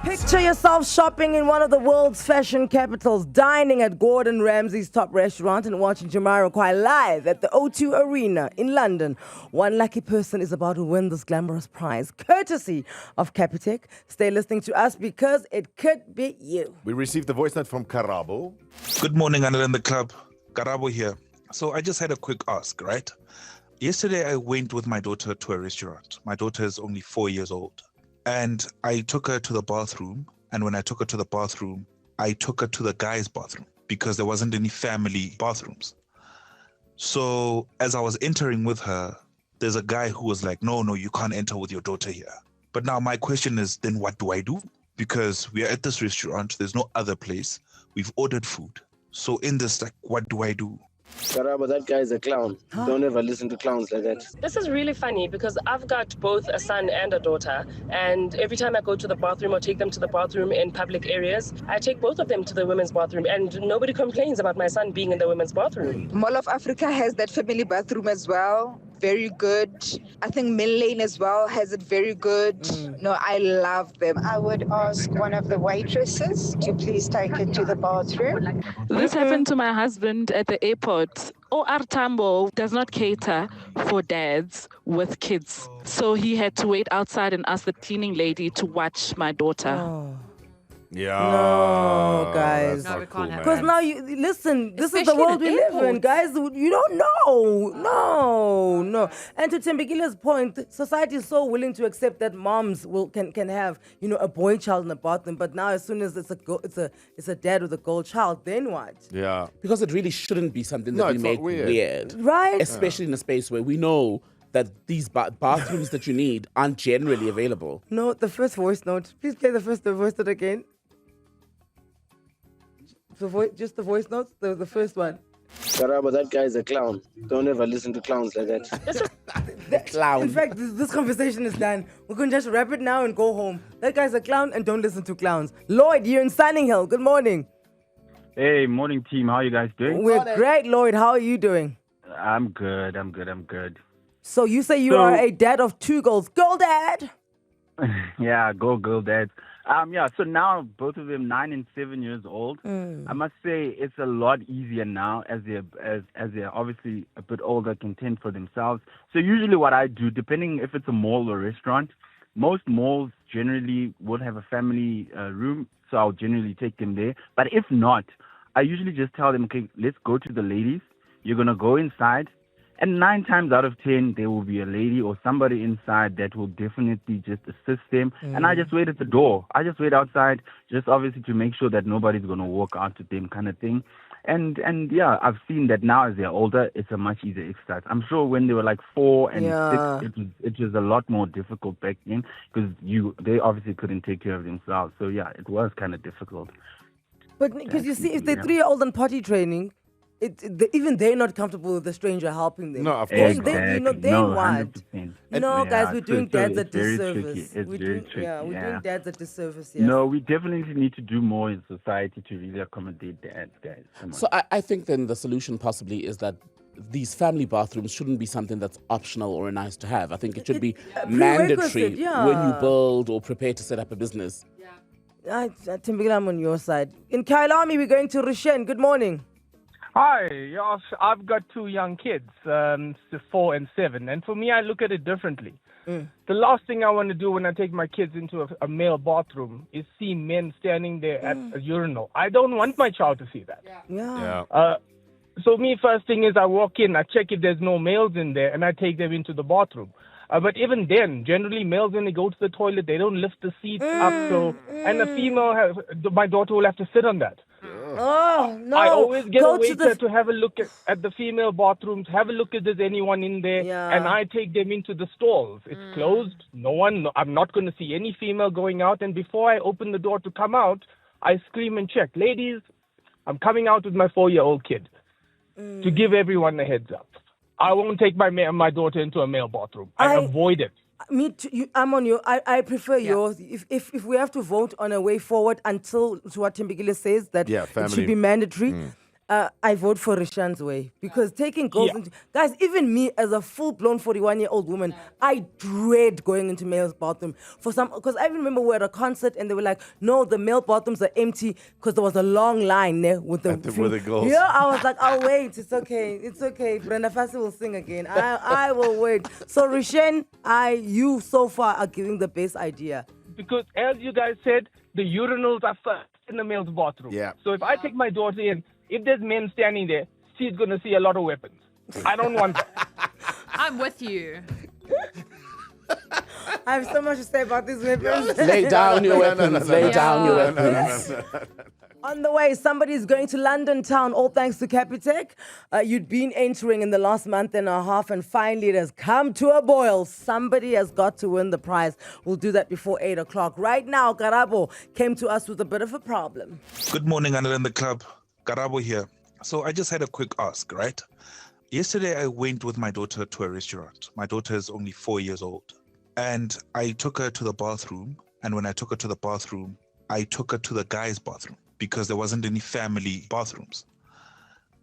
Picture yourself shopping in one of the world's fashion capitals, dining at Gordon Ramsay's top restaurant and watching Jamiroquai live at the O2 Arena in London. One lucky person is about to win this glamorous prize, courtesy of Capitec. Stay listening to us because it could be you. We received the voice note from Karabo. Good morning, Anele and The Club. Garabo here. So I just had a quick ask, right? Yesterday, I went with my daughter to a restaurant. My daughter is only 4 years old. And I took her to the bathroom. And when I took her to the bathroom, I took her to the guy's bathroom because there wasn't any family bathrooms. So as I was entering with her, there's a guy who was like, no, you can't enter with your daughter here. But now my question is, then what do I do? Because we are at this restaurant. There's no other place. We've ordered food. So in this, like, what do I do? Karaba, that guy is a clown. Don't ever listen to clowns like that. This is really funny because I've got both a son and a daughter, and every time I go to the bathroom or take them to the bathroom in public areas, I take both of them to the women's bathroom, and nobody complains about my son being in the women's bathroom. Mall of Africa has that family bathroom as well. Very good. I think Mill Lane as well has it very good. No, I love them. I would ask one of the waitresses to please take it to the bathroom. This happened to my husband at the airport. OR Tambo does not cater for dads with kids. So he had to wait outside and ask the cleaning lady to watch my daughter. Yeah. No, guys. No, we can't have Because that. now, listen, this is the Especially world at we live in, airports. guys. You don't know. No. And to Thembekile's point, society is so willing to accept that moms can have, a boy child in the bathroom. But now, as soon as it's a dad with a girl child, then what? Yeah. Because it really shouldn't be something that we it's not make weird. Right? Especially in a space where we know that these bathrooms that you need aren't generally available. No, the first voice note. Please play the voice note again. Just the voice notes, the first one. Karabo, that guy's a clown. Don't ever listen to clowns like that. Clown. In fact, this conversation is done. We're going to just wrap it now and go home. That guy's a clown and don't listen to clowns. Lloyd, you're in Sunning Hill. Good morning. Hey, morning team. How are you guys doing? We're great, Lloyd. How are you doing? I'm good. So you say you are a dad of 2 girls. Girl dad! Yeah, go girl dads. So now both of them 9 and 7 years old. I must say it's a lot easier now as they're obviously a bit older, can tend for themselves. So usually what I do, depending if it's a mall or restaurant, most malls generally would have a family room, so I'll generally take them there. But if not, I usually just tell them, okay, let's go to the ladies. You're going to go inside. And 9 times out of 10, there will be a lady or somebody inside that will definitely just assist them. And I just wait at the door. I just wait outside, just obviously to make sure that nobody's going to walk out to them kind of thing. And yeah, I've seen that now as they're older, it's a much easier exercise. I'm sure when they were like 4 and 6, it was a lot more difficult back then because they obviously couldn't take care of themselves. So yeah, it was kind of difficult. But because you see, if they're 3-year-old on potty training, even they're not comfortable with the stranger helping them. No, of course not. They want. 100%. No, guys, we're doing dads a it's very disservice. tricky. It's very tricky. Yeah, we're doing dads a disservice. Yes. No, we definitely need to do more in society to really accommodate dads, guys. Come on. So I think then the solution possibly is that these family bathrooms shouldn't be something that's optional or nice to have. I think it should be mandatory when you build or prepare to set up a business. Thembekile, I'm on your side. In Kailami, we're going to Rishen. Good morning. Hi, yes, I've got 2 young kids, 4 and 7, and for me, I look at it differently. The last thing I want to do when I take my kids into a male bathroom is see men standing there at a urinal. I don't want my child to see that. So me, first thing is I walk in, I check if there's no males in there, and I take them into the bathroom. But even then, generally males, when they go to the toilet, they don't lift the seats up. And a female, my daughter will have to sit on that. Oh, no. I always get a waiter to have a look at the female bathrooms, have a look if there's anyone in there, and I take them into the stalls. It's closed. I'm not going to see any female going out. And before I open the door to come out, I scream and check. Ladies, I'm coming out with my 4-year-old kid to give everyone a heads up. I won't take my daughter into a male bathroom. I avoid it. Me too. I'm on you. I prefer yours. If we have to vote on a way forward until to what Thembekile says that it should be mandatory, I vote for Rishan's way because taking girls into guys, even me as a full-blown 41-year-old woman, I dread going into male's bathroom because I remember we were at a concert and they were like, no, the male bathrooms are empty because there was a long line there with the girls. Yeah, I was like, I'll wait. It's okay. Brenda Fassie will sing again. I will wait. So Rishan, you so far are giving the best idea. Because as you guys said, the urinals are first in the male's bathroom. Yeah. So if I take my daughter in, if there's men standing there, she's going to see a lot of weapons. I don't want that. I'm with you. I have so much to say about these weapons. Lay down your weapons. Lay down your weapons. On the way, somebody is going to London town, all thanks to Capitec. You'd been entering in the last month and a half, and finally it has come to a boil. Somebody has got to win the prize. We'll do that before 8 o'clock. Right now, Karabo came to us with a bit of a problem. Good morning, Anele and The Club. Karabo here. So I just had a quick ask, right? Yesterday, I went with my daughter to a restaurant. My daughter is only 4 years old. And I took her to the bathroom. And when I took her to the bathroom, I took her to the guy's bathroom because there wasn't any family bathrooms.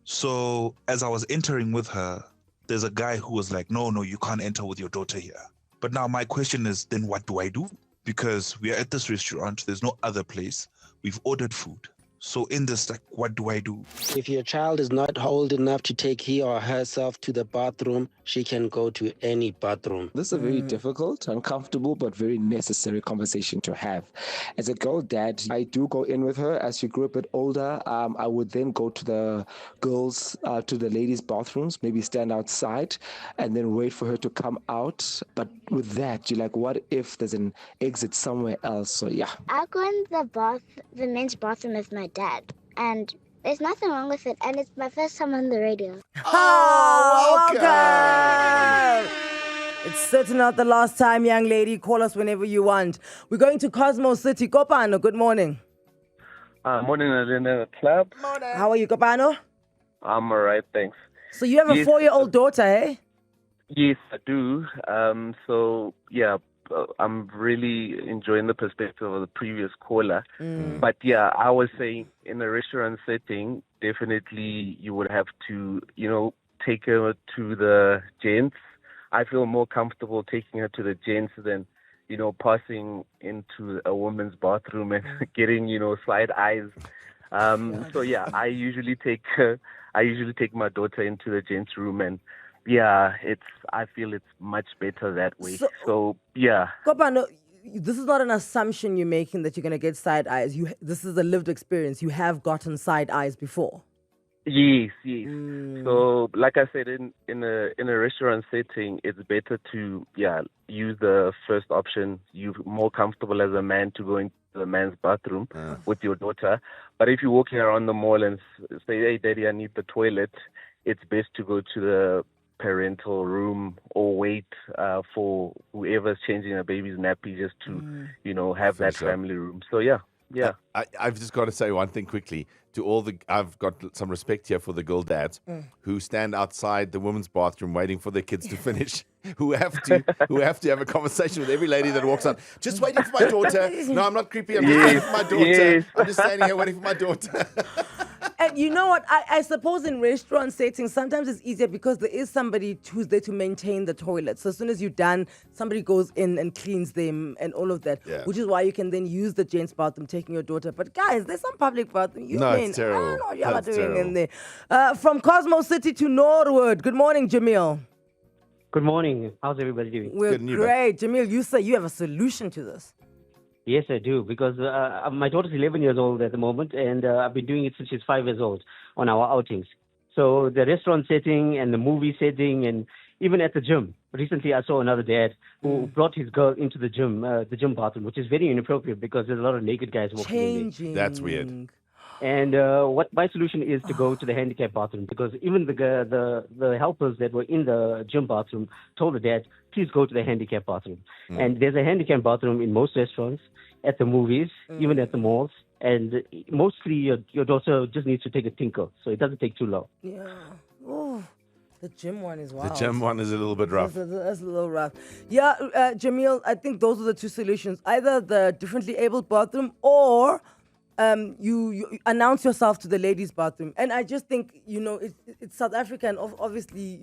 So as I was entering with her, there's a guy who was like, no, you can't enter with your daughter here. But now my question is, then what do I do? Because we are at this restaurant. There's no other place. We've ordered food. So in this, like, what do I do? If your child is not old enough to take he or herself to the bathroom, she can go to any bathroom. This is a very difficult, uncomfortable, but very necessary conversation to have. As a girl dad, I do go in with her. As she grew a bit older, I would then go to the girls, to the ladies' bathrooms, maybe stand outside and then wait for her to come out. But with that, you're like, what if there's an exit somewhere else? So yeah. I go in the men's bathroom with my dad, and there's nothing wrong with it, and it's my first time on the radio. Oh, welcome! It's certainly not the last time, young lady. Call us whenever you want. We're going to Cosmo City. Kopano, good morning. Morning, Anele and The Club. How are you, Kopano? I'm all right, thanks. So you have a 4-year-old daughter, eh? Yes, I do. I'm really enjoying the perspective of the previous caller. But yeah, I was saying in a restaurant setting, definitely you would have to, take her to the gents. I feel more comfortable taking her to the gents than, passing into a woman's bathroom and getting, side eyes. I usually take my daughter into the gents' room, and I feel it's much better that way. So Kopano, this is not an assumption you're making that you're going to get side eyes. This is a lived experience. You have gotten side eyes before. Yes. So, like I said, in a restaurant setting, it's better to use the first option. You're more comfortable as a man to go into the man's bathroom with your daughter. But if you're walking around the mall and say, "Hey, Daddy, I need the toilet," it's best to go to the parental room or wait for whoever's changing a baby's nappy just to have that family room. So I've just got to say one thing quickly to all I've got some respect here for the girl dads who stand outside the women's bathroom waiting for their kids to finish, who have to have a conversation with every lady that walks out. Just waiting for my daughter. No, I'm not creepy. I'm just waiting for my daughter. Yes. I'm just standing here waiting for my daughter. And you know what? I suppose in restaurant settings, sometimes it's easier because there is somebody who's there to maintain the toilet. So as soon as you're done, somebody goes in and cleans them and all of that, which is why you can then use the gents' bathroom, taking your daughter. But guys, there's some public bathroom. It's terrible. I don't know what y'all are doing in there. From Cosmo City to Norwood. Good morning, Jamil. Good morning. How's everybody doing? We're great. Jamil, you say you have a solution to this. Yes, I do, because my daughter's 11 years old at the moment, and I've been doing it since she's 5 years old on our outings. So the restaurant setting and the movie setting, and even at the gym. Recently, I saw another dad who brought his girl into the gym bathroom, which is very inappropriate because there's a lot of naked guys walking in there. That's weird. And what my solution is to go to the handicap bathroom, because even the helpers that were in the gym bathroom told the dad, please go to the handicap bathroom. And there's a handicap bathroom in most restaurants, at the movies, even at the malls. And mostly your daughter just needs to take a tinkle, so it doesn't take too long. Yeah. Oh, the gym one is wild. The gym one is a little bit rough. That's a little rough. Yeah, Jamil, I think those are the two solutions. Either the differently abled bathroom or you announce yourself to the ladies' bathroom. And I just think, it's South Africa, and obviously,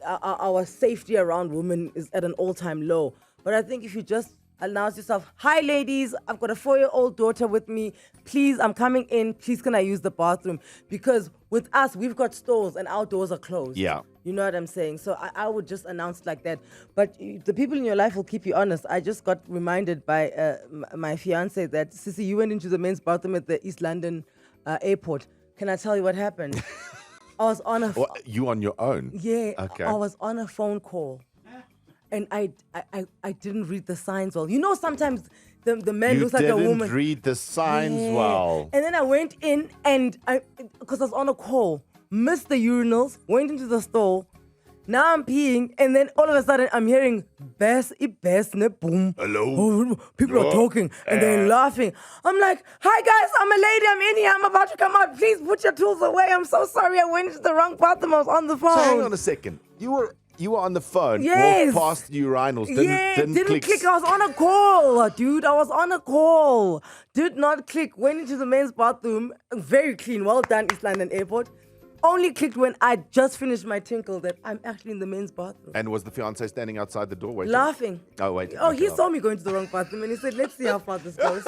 our safety around women is at an all-time low. But I think if you just announce yourself, hi ladies, I've got a 4-year-old daughter with me. Please, I'm coming in. Please, can I use the bathroom? Because with us, we've got stores and our doors are closed. Yeah. You know what I'm saying? So I would just announce like that. But the people in your life will keep you honest. I just got reminded by my fiance that, Sissy, you went into the men's bathroom at the East London airport. Can I tell you what happened? I was on a... You on your own? Yeah. Okay. I was on a phone call. And I didn't read the signs well. Sometimes the man looks like a woman. You didn't read the signs well. And then I went in and because I was on a call, missed the urinals, went into the stall. Now I'm peeing, and then all of a sudden I'm hearing boom. Hello. People are talking and they're laughing. I'm like, hi guys, I'm a lady, I'm in here, I'm about to come out. Please put your tools away. I'm so sorry, I went into the wrong bathroom. I was on the phone. So hang on a second. You were on the phone, yes. walked past the urinals, didn't click. I was on a call, dude. I was on a call. Did not click. Went into the men's bathroom. Very clean. Well done, East London Airport. Only clicked when I just finished my tinkle that I'm actually in the men's bathroom. And was the fiancé standing outside the door waiting? Laughing. Oh, wait. Oh, he saw me going to the wrong bathroom and he said, let's see how far this goes.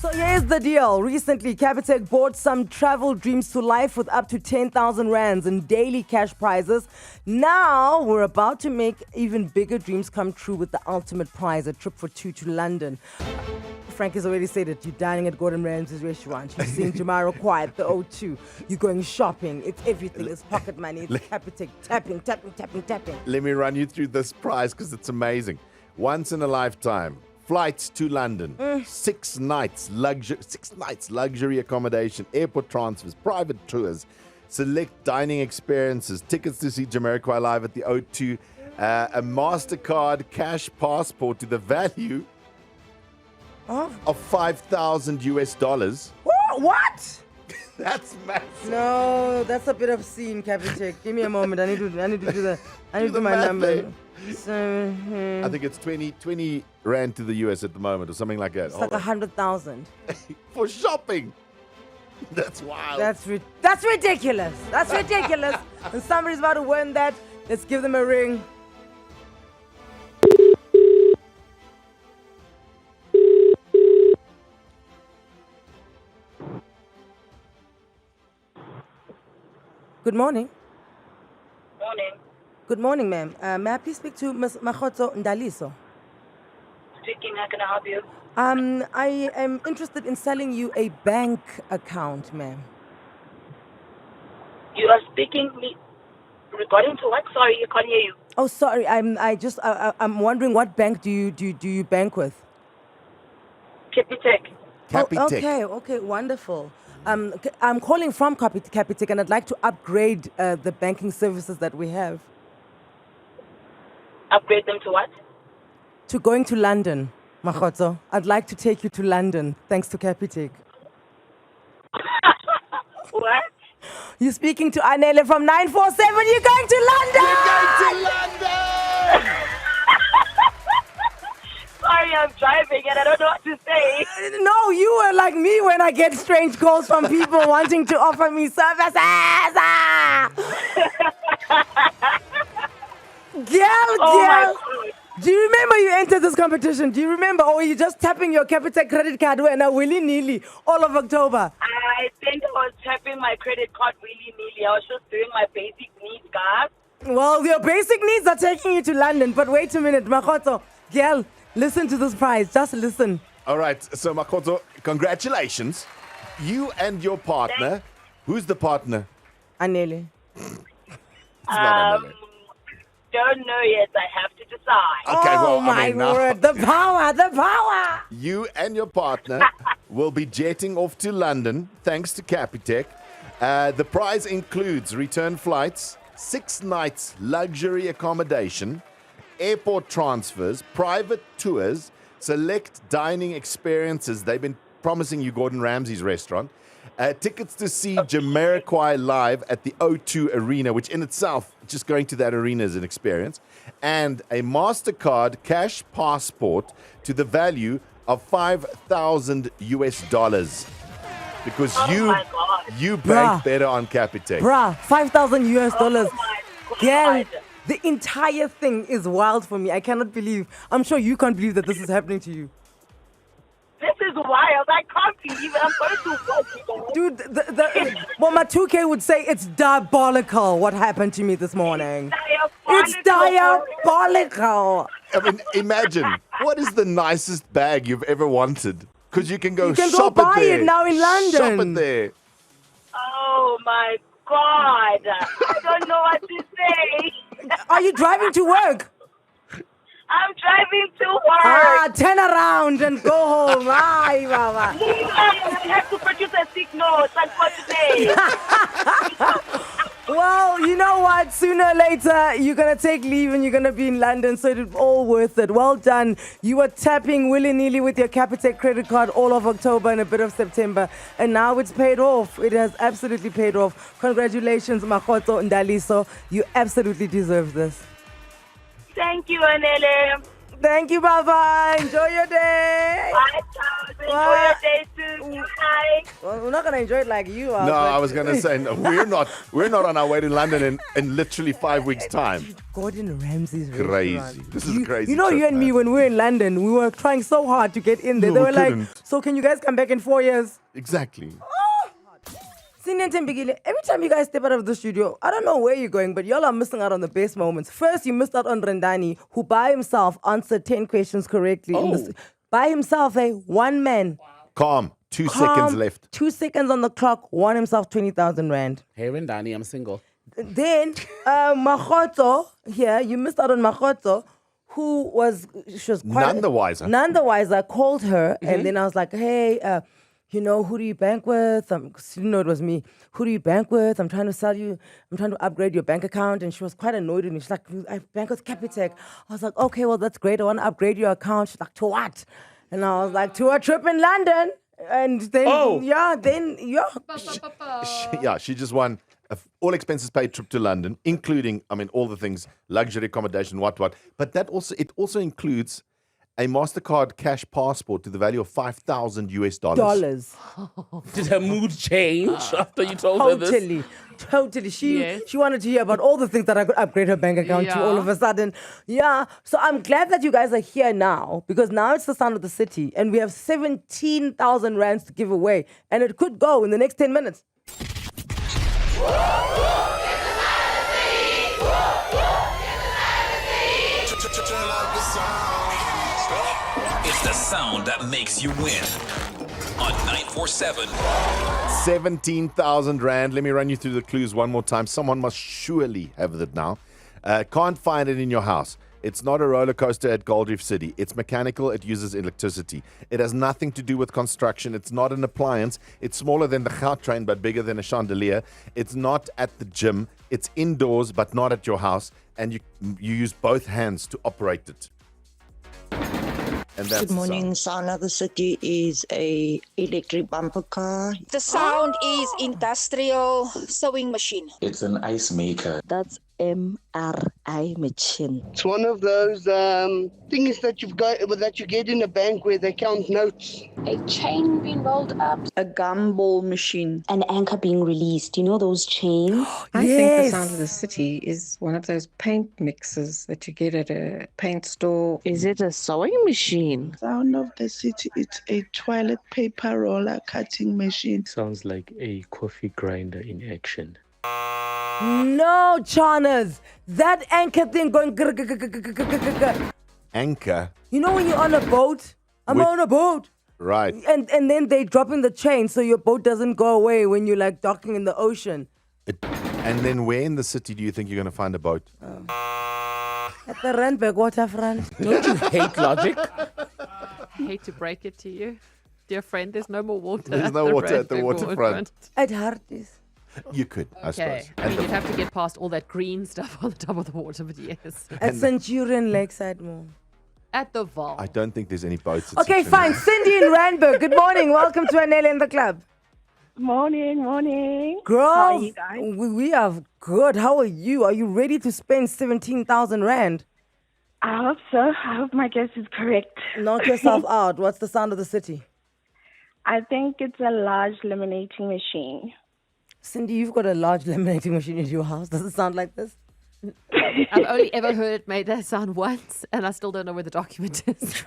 So here's the deal. Recently, Capitec brought some travel dreams to life with up to 10,000 rands in daily cash prizes. Now we're about to make even bigger dreams come true with the ultimate prize, a trip for 2 to London. Frank has already said it. You're dining at Gordon Ramsay's restaurant. You're seeing Jamiroquai at the O2. You're going shopping. It's everything. It's pocket money. It's Capitec. Tapping. Let me run you through this prize because it's amazing. Once in a lifetime. Flights to London, 6 nights luxury accommodation, airport transfers, private tours, select dining experiences, tickets to see Jamiroquai live at the O2, a MasterCard cash passport to the value of 5,000 US dollars. What? That's massive. No, that's a bit obscene, Captain. Give me a moment. I need to do the. I need to do my math number. there. So, I think it's 20 rand to the US at the moment, or something like that. it's like 100,000. For shopping. That's wild. That's ridiculous. That's ridiculous. And somebody's about to win that. Let's give them a ring. Good morning. Morning. Good morning, ma'am. May I please speak to Ms. Mrototo Ndaliso? Speaking, how can I help you? I am interested in selling you a bank account, ma'am. You are speaking me regarding to what? Sorry, I can't hear you. Oh, sorry. I'm wondering what bank do you bank with? Capitec. Oh, okay, wonderful. I'm calling from Capitec, and I'd like to upgrade the banking services that we have. Upgrade them to what? To going to London, Mrototo. I'd like to take you to London, thanks to Capitec. What? You're speaking to Anele from 947. You're going to London! You're going to London! Sorry, I'm driving and I don't know what to say. No, you were like me when I get strange calls from people wanting to offer me services. Girl. Do you remember you entered this competition? Do you remember? Or were you just tapping your Capitec credit card when willy-nilly all of October? I think I was tapping my credit card willy-nilly. I was just doing my basic needs, guys. Well, your basic needs are taking you to London. But wait a minute, Mrototo. Girl, listen to this prize. Just listen. All right, so Mrototo, congratulations. You and your partner. Who's the partner? Anele. Don't know yet. I have to decide. Okay, well, my word. The power. You and your partner will be jetting off to London thanks to Capitec. The prize includes return flights, 6 nights luxury accommodation, airport transfers, private tours, select dining experiences. They've been promising you Gordon Ramsay's restaurant. Tickets to see Jamiroquai live at the O2 Arena, which in itself, just going to that arena is an experience, and a MasterCard cash passport to the value of 5,000 US dollars. Because you bank better on Capitec. 5,000 US dollars. Girl, the entire thing is wild for me. I cannot believe. I'm sure you can't believe that this is happening to you. This is wild. I can't believe it. I'm going to work. Dude, well, my 2K would say it's diabolical what happened to me this morning. It's diabolical. I mean, imagine, what is the nicest bag you've ever wanted? Because you can go shop it there. You can go buy it now in London. Shop it there. Oh, my God. I don't know what to say. Are you driving to work? I'm driving to work. Turn around and go home. Ay, Baba. I have to produce a sick note. Unfortunately. Well, you know what? Sooner or later, you're going to take leave and you're going to be in London, so it's all worth it. Well done. You were tapping willy-nilly with your Capitec credit card all of October and a bit of September, and now it's paid off. It has absolutely paid off. Congratulations, Mrototo Ndaliso. You absolutely deserve this. Thank you, Anele. Thank you, bye-bye. Enjoy your day. Bye, Charles. Enjoy your day too. Bye. Well, we're not going to enjoy it like you are. No, I was going to say, no, we're not on our way to London in literally 5 weeks' time. Gordon Ramsay's Crazy. restaurant. This is a crazy You know, trip, you and me, when we were in London, we were trying so hard to get in there. No, They we were like, couldn't. so can you guys come back in 4 years? Exactly. Cindy and Thembekile, every time you guys step out of the studio, I don't know where you're going, but y'all are missing out on the best moments. First, you missed out on Rendani, who by himself answered 10 questions correctly. By himself, one man. Calm. 2 seconds left. 2 seconds on the clock, won himself 20,000 rand. Hey, Rendani, I'm single. Then, Mrototo, here, you missed out on Mrototo, she was quite... None the wiser. None the wiser, called her, and then I was like, hey... you know, who do you bank with? 'Cause she didn't know it was me. Who do you bank with? I'm trying to upgrade your bank account. And she was quite annoyed with me. She's like, I bank with Capitec. I was like, okay, well, that's great. I want to upgrade your account. She's like, to what? And I was like, to a trip in London. And then, She just won all expenses paid trip to London, including, all the things, luxury accommodation, what. But it also includes a MasterCard cash passport to the value of $5,000 US. Did her mood change after you told her this? Totally. She wanted to hear about all the things that I could upgrade her bank account to all of a sudden. Yeah. So I'm glad that you guys are here now, because now it's the sound of the city and we have 17,000 rands to give away, and it could go in the next 10 minutes. It's the sound that makes you win on 947. 17,000 Rand. Let me run you through the clues one more time. Someone must surely have it now. Can't find it in your house. It's not a roller coaster at Gold Reef City. It's mechanical. It uses electricity. It has nothing to do with construction. It's not an appliance. It's smaller than the Gautrain but bigger than a chandelier. It's not at the gym. It's indoors but not at your house. And you use both hands to operate it. And that's Good morning. Sound of the city is a electric bumper car. The sound is industrial sewing machine. It's an ice maker. That's MRI machine. It's one of those things that you get in a bank where they count notes. A chain being rolled up. A gumball machine. An anchor being released. You know those chains? I think the sound of the city is one of those paint mixes that you get at a paint store. Is it a sewing machine? Sound of the city, it's a toilet paper roller cutting machine. Sounds like a coffee grinder in action. No, Charners. That anchor thing going... Anchor? You know when you're on a boat? I'm on a boat. Right. And then they drop in the chain so your boat doesn't go away when you're like docking in the ocean. And then where in the city do you think you're going to find a boat? At the Randburg waterfront. Don't you hate logic? I hate to break it to you, dear friend. There's no more water. There's no water at the Randburg waterfront. At Harties. You could, I suppose. I mean, you'd have to get past all that green stuff on the top of the water, but yes. At Centurion Lakeside Mall. At the Vault. I don't think there's any boats. Okay, fine. Cindy in Randburg. Good morning. Welcome to Anele and The Club. Morning. Girls, How are you guys? we are good. How are you? Are you ready to spend 17,000 Rand? I hope so. I hope my guess is correct. Knock yourself out. What's the sound of the city? I think it's a large laminating machine. Cindy, you've got a large laminating machine in your house. Does it sound like this? I've only ever heard it made that sound once, and I still don't know where the document is.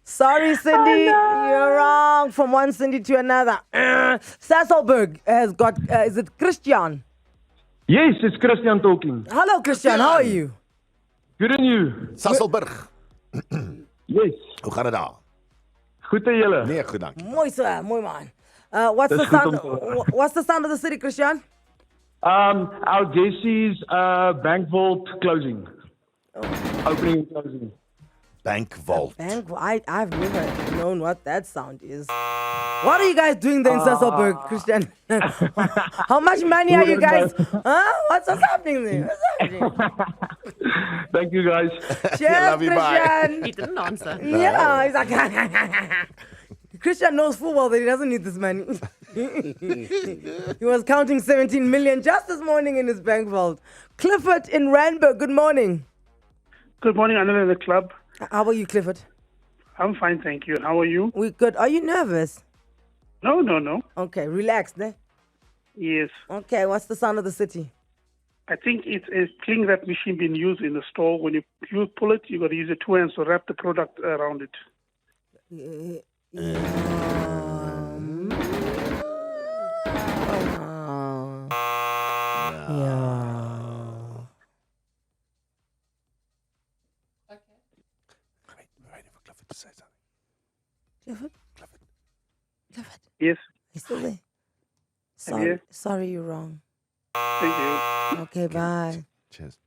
Sorry, Cindy. You're wrong. From one Cindy to another. Sasselberg has got, is it Christian? Yes, it's Christian talking. Hello, Christian. How are you? Good and you? Sasselberg. Yes. Hoe gaat het daar? Goed en julle? Nee, goed dankie. Mooi so, mooi man. What's the sound of the city, Christian? Our guess is bank vault closing. Opening and closing. Bank vault. I've never known what that sound is. What are you guys doing there in Sasselberg, Christian? How much money are you guys? Huh? What's happening there? What's happening? Thank you, guys. Cheers, Christian. He didn't answer. Yeah, he's like, Christian knows full well that he doesn't need this money. He was counting 17 million just this morning in his bank vault. Clifford in Randburg, good morning. Good morning, Anele and The Club. How are you, Clifford? I'm fine, thank you. How are you? We're good. Are you nervous? No. Okay, relax, ne? Yes. Okay, what's the sound of the city? I think it's a cling wrap machine being used in the store. When you pull it, you got to use your two hands to wrap the product around it. Clifford? Yes. He's still there. Yes. Sorry, you're wrong. Thank you. Okay, bye. Cheers.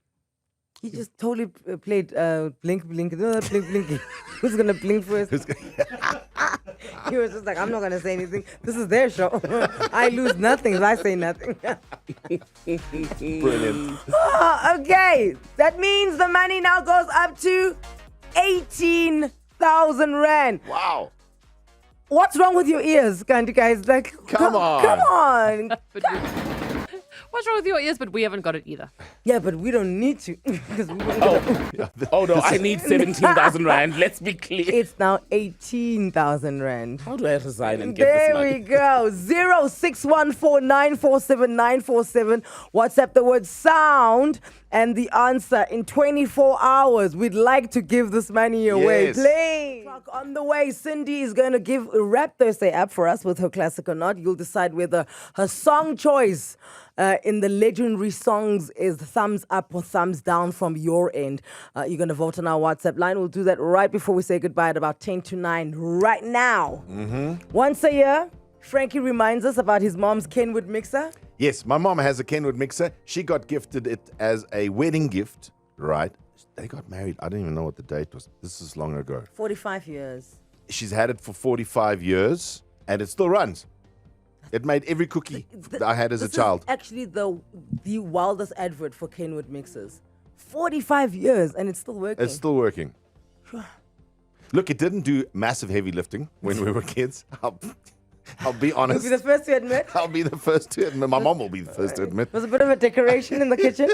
He just totally played blink. You know that blink. Who's gonna blink first? He was just like, I'm not going to say anything. This is their show. I lose nothing if I say nothing. Brilliant. Okay. That means the money now goes up to 18,000 Rand. Wow. What's wrong with your ears, Kanti guys? Like, Come on. Come on. What's wrong with your ears? But we haven't got it either. Yeah, but we don't need to. Because Oh no, I need 17,000 Rand. Let's be clear. It's now 18,000 Rand. How do I resign and get There this money? we go. 0614947947. WhatsApp the word sound and the answer in 24 hours. We'd like to give this money away. Yes. Please. On the way, Cindy is going to give a Rap Thursday app for us with her classic or not. You'll decide whether her song choice in the legendary songs is thumbs up or thumbs down from your end. You're going to vote on our WhatsApp line. We'll do that right before we say goodbye at about 10 to 9 right now. Once a year, Frankie reminds us about his mom's Kenwood mixer. Yes, my mom has a Kenwood mixer. She got gifted it as a wedding gift, right? They got married. I don't even know what the date was. This is long ago. 45 years. She's had it for 45 years, and it still runs. It made every cookie that I had as a child. This is actually the wildest advert for Kenwood mixers. 45 years, and it's still working. It's still working. Look, it didn't do massive heavy lifting when we were kids. I'll be honest. You'll be the first to admit. I'll be the first to admit. My mom will be the first to admit. It was a bit of a decoration in the kitchen.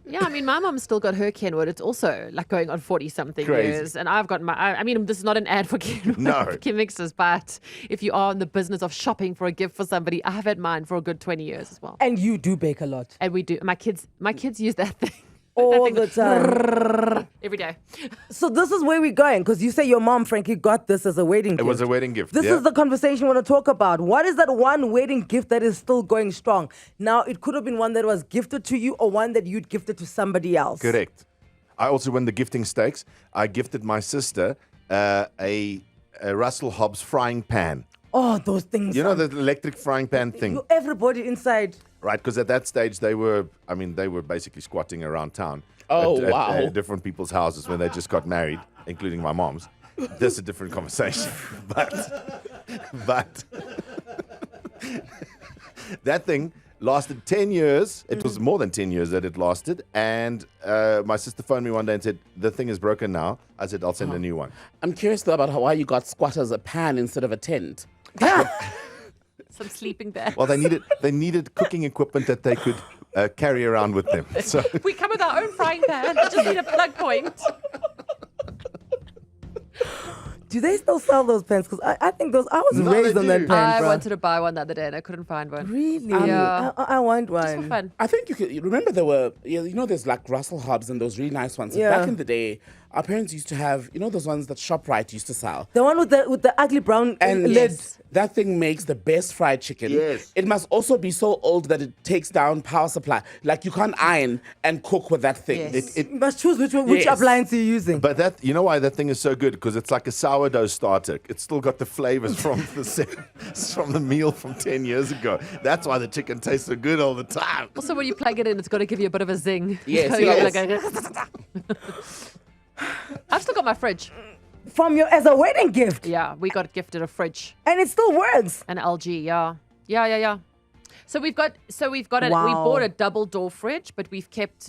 Yeah, I mean, my mom's still got her Kenwood. It's also like going on 40-something Crazy. years. And I've got I mean, this is not an ad for Kenwood No. mixers, but if you are in the business of shopping for a gift for somebody, I have had mine for a good 20 years as well. And you do bake a lot. And we do. My kids use that thing. All the time. Every day. So this is where we're going, because you say your mom, Frankie, got this as a wedding gift. It was a wedding gift. This is the conversation we want to talk about. What is that one wedding gift that is still going strong? Now, it could have been one that was gifted to you or one that you'd gifted to somebody else. Correct. I also won the gifting stakes. I gifted my sister a Russell Hobbs frying pan. Oh, those things. You know, the electric frying pan thing. Everybody inside. Right, because at that stage they were basically squatting around town. Oh, at wow. different people's houses when they just got married, including my mom's. That's a different conversation. But that thing lasted 10 years. It was more than 10 years that it lasted. And my sister phoned me one day and said, the thing is broken now. I said, I'll send a new one. I'm curious though about why you got squatters a pan instead of a tent. Some sleeping bags. Well, they needed cooking equipment that they could carry around with them. So We come with our own frying pan. I just need a plug point. Do they still sell those pens? Because I think I was No, raised they on that do. pen. I bruh. wanted to buy one the other day and I couldn't find one. Really? Yeah. I want one. Just for fun. I think you remember there were, there's like Russell Hobbs and those really nice ones. Yeah. Back in the day, our parents used to have, those ones that ShopRite used to sell. The one with the ugly brown And lid. that thing makes the best fried chicken. Yes. It must also be so old that it takes down power supply. Like you can't iron and cook with that thing. Yes. You must choose which Yes. appliance you're using. But that, you know why that thing is so good? Because it's like a sourdough starter. It's still got the flavors from the meal from 10 years ago. That's why the chicken tastes so good all the time. Also, when you plug it in, it's got to give you a bit of a zing. Yes, So you're yes. like, I've still got my fridge. From as a wedding gift. Yeah, we got gifted a fridge. And it still works. An LG, yeah. So we've got we Wow. bought a double door fridge, but we've kept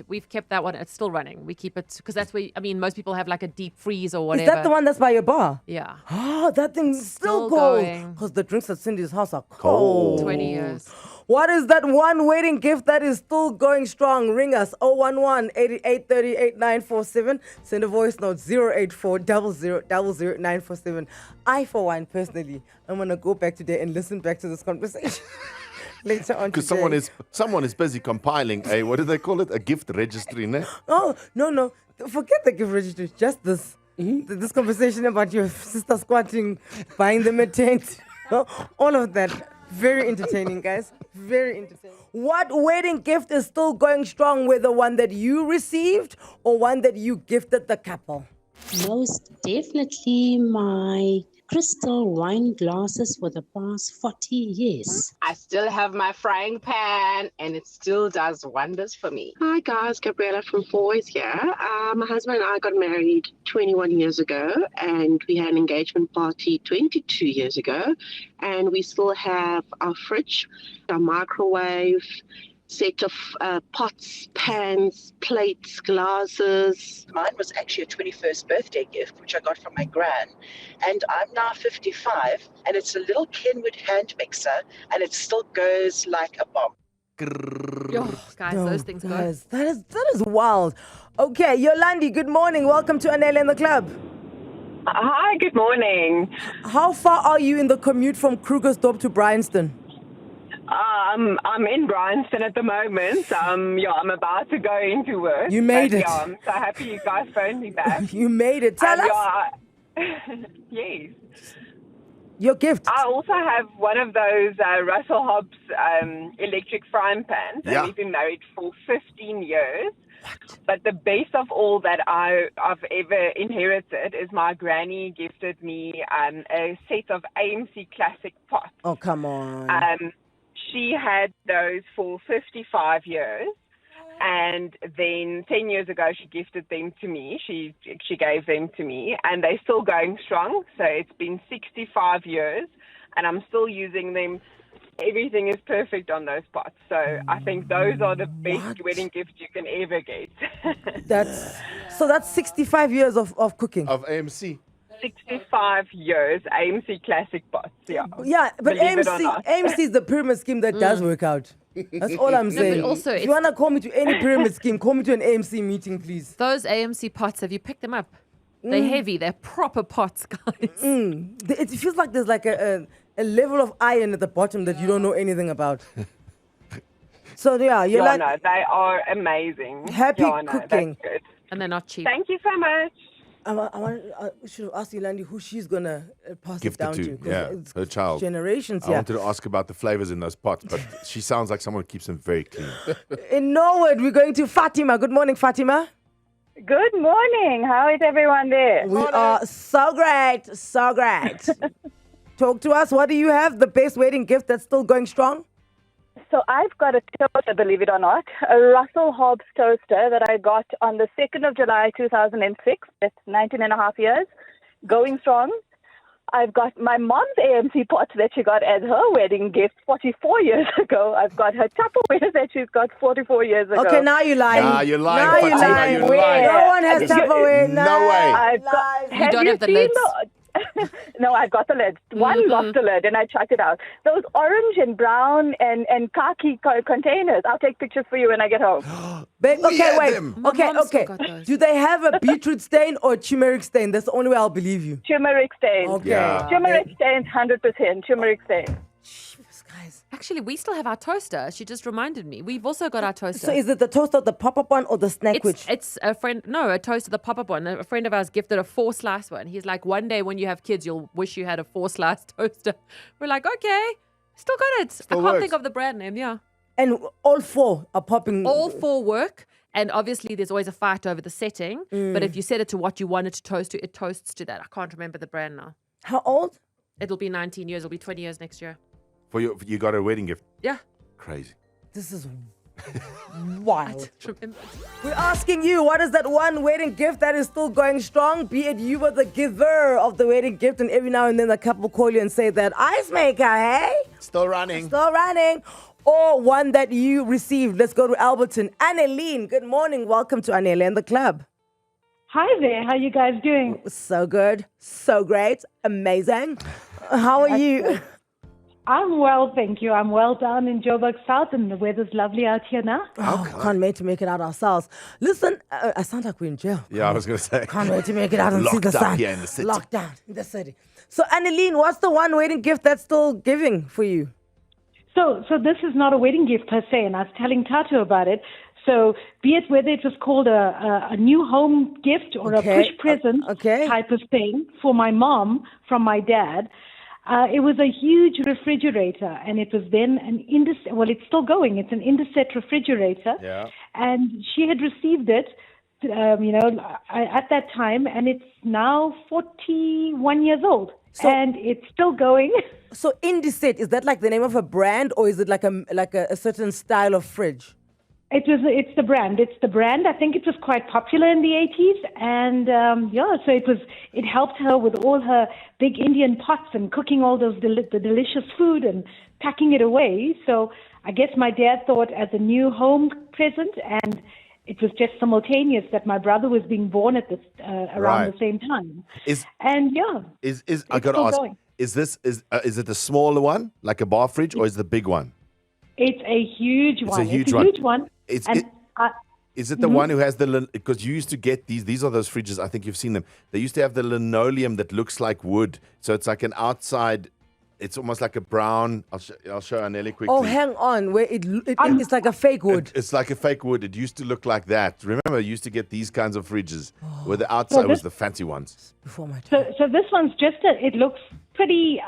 that one. It's still running. We keep it because that's where most people have like a deep freeze or whatever. Is that the one that's by your bar? Yeah. Oh, that thing's still Still cold. going. Because the drinks at Cindy's house are cold. 20 years. What is that one wedding gift that is still going strong? Ring us 011-8830-8947. Send a voice note 084-0000-947. I, for one, personally, I'm going to go back today and listen back to this conversation. Later on Because today. someone is busy compiling a, what do they call it? A gift registry, ne? Oh, no. Forget the gift registry. Just this. This conversation about your sister squatting, buying them a tent. All of that. Very entertaining, guys. Very entertaining. What wedding gift is still going strong, whether one that you received or one that you gifted the couple? Most definitely my crystal wine glasses for the past 40 years. I still have my frying pan and it still does wonders for me. Hi guys, Gabriella from Fourways here. My husband and I got married 21 years ago and we had an engagement party 22 years ago, and we still have our fridge, our microwave, set of pots, pans, plates, glasses. Mine was actually a 21st birthday gift, which I got from my gran. And I'm now 55, and it's a little Kenwood hand mixer, and it still goes like a bomb. Guys, those things go. That is wild. Okay, Yolandi, good morning. Welcome to Anele and The Club. Hi, good morning. How far are you in the commute from Krugersdorp to Bryanston? I'm in Bryanston at the moment. I'm about to go into work. You made it. Yeah, I'm so happy you guys phoned me back. You made it. Tell us. Yes. Your gift. I also have one of those Russell Hobbs electric frying pans. Yeah. And we've been married for 15 years. But the base of all that I've ever inherited is my granny gifted me a set of AMC classic pots. Oh, come on. She had those for 55 years, and then 10 years ago she gifted them to me. She gave them to me, and they're still going strong. So it's been 65 years, and I'm still using them. Everything is perfect on those pots. So I think those are the best wedding gifts you can ever get. That's 65 years of cooking. Of AMC. 65 years, AMC classic pots, yeah. Yeah, but Believe it or not. AMC is the pyramid scheme that does work out. That's all I'm saying. but also if you want to call me to any pyramid scheme, call me to an AMC meeting, please. Those AMC pots, have you picked them up? They're heavy. They're proper pots, guys. It feels like there's like a level of iron at the bottom that you don't know anything about. So yeah, you're like... No, they are amazing. Happy That's cooking. good. And they're not cheap. Thank you so much. I should have asked Yolandi who she's going to pass Gift it down it to. 'cause yeah, it's her child. Generations, I wanted to ask about the flavors in those pots, but she sounds like someone who keeps them very clean. In Norwood, we're going to Fatima. Good morning, Fatima. Good morning. How is everyone there? We are so great, so great. Talk to us. What do you have? The best wedding gift that's still going strong? So I've got a toaster, believe it or not, a Russell Hobbs toaster that I got on the 2nd of July 2006. That's 19 and a half years, going strong. I've got my mom's AMC pot that she got as her wedding gift 44 years ago. I've got her Tupperware that she's got 44 years ago. Okay, now you're lying. Nah, you're lying, Now you're Fatima, lying. you're lying. No one has Tupperware. No way. I've got, You don't have the seen lids. No, I've got the lid. One lost the lid, and I chucked it out. Those orange and brown and khaki containers. I'll take pictures for you when I get home. Babe, okay, wait. My mom's Okay. still got those. Do they have a beetroot stain or a turmeric stain? That's the only way I'll believe you. Turmeric stain. Okay. Yeah. Turmeric stain, 100%. Turmeric stain. Guys. Actually, we still have our toaster. She just reminded me. We've also got our toaster. So is it the toaster, the pop-up one, or the snack witch? It's a friend. No, a toaster, the pop-up one. A friend of ours gifted a 4-slice one. He's like, one day when you have kids, you'll wish you had a 4-slice toaster. We're like, okay, still got it. I can't works. think of the brand name. Yeah, And all four are popping. all 4 work. And obviously, there's always a fight over the setting. But if you set it to what you want it to toast to, it toasts to that. I can't remember the brand now. How old? It'll be 19 years. It'll be 20 years next year. You got a wedding gift. Yeah. Crazy. This is wild. Remember. We're asking you, what is that one wedding gift that is still going strong? Be it you were the giver of the wedding gift, and every now and then a couple call you and say that ice maker, hey? Still running. Still running. Or one that you received. Let's go to Alberton. Anele, good morning. Welcome to Anele and The Club. Hi there. How you guys doing? So good. So great. Amazing. How are you? I'm well, thank you. I'm well down in Joburg South, and the weather's lovely out here now. Can't wait to make it out ourselves. Listen, I sound like we're in jail. Yeah, I was going to say. Can't wait to make it out and see Locked the up sun. here in the city. Locked down in the city. So, Anele, what's the one wedding gift that's still giving for you? So this is not a wedding gift per se, and I was telling Tato about it. So be it whether it was called a new home gift or a push present type of thing for my mom from my dad, it was a huge refrigerator, and it was then well, it's still going. It's an Indeset refrigerator. Yeah. And she had received it, at that time, and it's now 41 years old. and it's still going. So Indiset, is that like the name of a brand, or is it like a certain style of fridge? It's the brand. It's the brand. I think it was quite popular in the 80s, and so it helped her with all her big Indian pots and cooking all those the delicious food and packing it away. So I guess my dad thought as a new home present, and it was just simultaneous that my brother was being born at this around the same time. I got to ask, going. Is it the smaller one, like a bar fridge, or is it the big one? It's a huge one. It's a huge one. Is it the one who has because you used to get these are those fridges, I think you've seen them. They used to have the linoleum that looks like wood. So it's like an outside, it's almost like a brown, I'll show Anele quickly. Oh, hang on, where it's like a fake wood. It's like a fake wood. It used to look like that. Remember, you used to get these kinds of fridges where the outside was the fancy ones. Before my time. So this one's it looks pretty,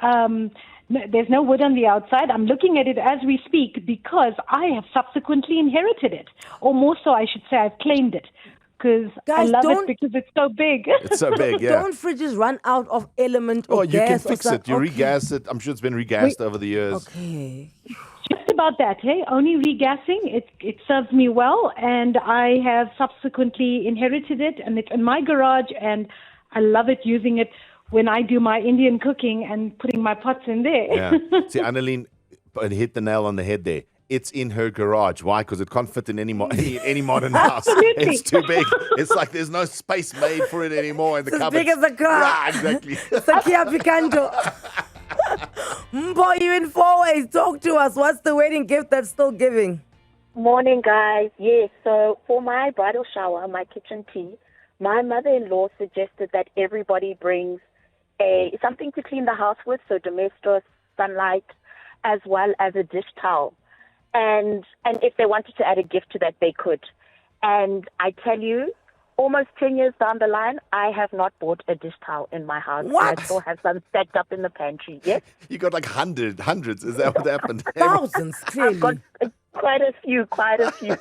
there's no wood on the outside. I'm looking at it as we speak because I have subsequently inherited it. Or more so, I should say, I've claimed it. Because I love it because it's so big. It's so big, yeah. Don't fridges run out of element or gas? You can fix it. You regas it. I'm sure it's been regassed over the years. Okay. Just about that, hey? Only regassing. It serves me well, and I have subsequently inherited it, and it's in my garage, and I love it using it when I do my Indian cooking and putting my pots in there. Yeah. See, Anele hit the nail on the head there. It's in her garage. Why? Because it can't fit in any modern house. Absolutely. It's too big. It's like there's no space made for it anymore in the cupboard. It's as big as a car. Yeah, exactly. It's a Kia Picanto. Mbo, you in 4 ways. Talk to us. What's the wedding gift that's still giving? Morning, guys. Yes, so for my bridal shower, my kitchen tea, my mother-in-law suggested that everybody brings something to clean the house with, so domestos, sunlight, as well as a dish towel. And if they wanted to add a gift to that, they could. And I tell you, almost 10 years down the line, I have not bought a dish towel in my house. What? I still have some stacked up in the pantry. Yes. You got like hundreds. Is that what happened? Thousands, clearly. I've got quite a few.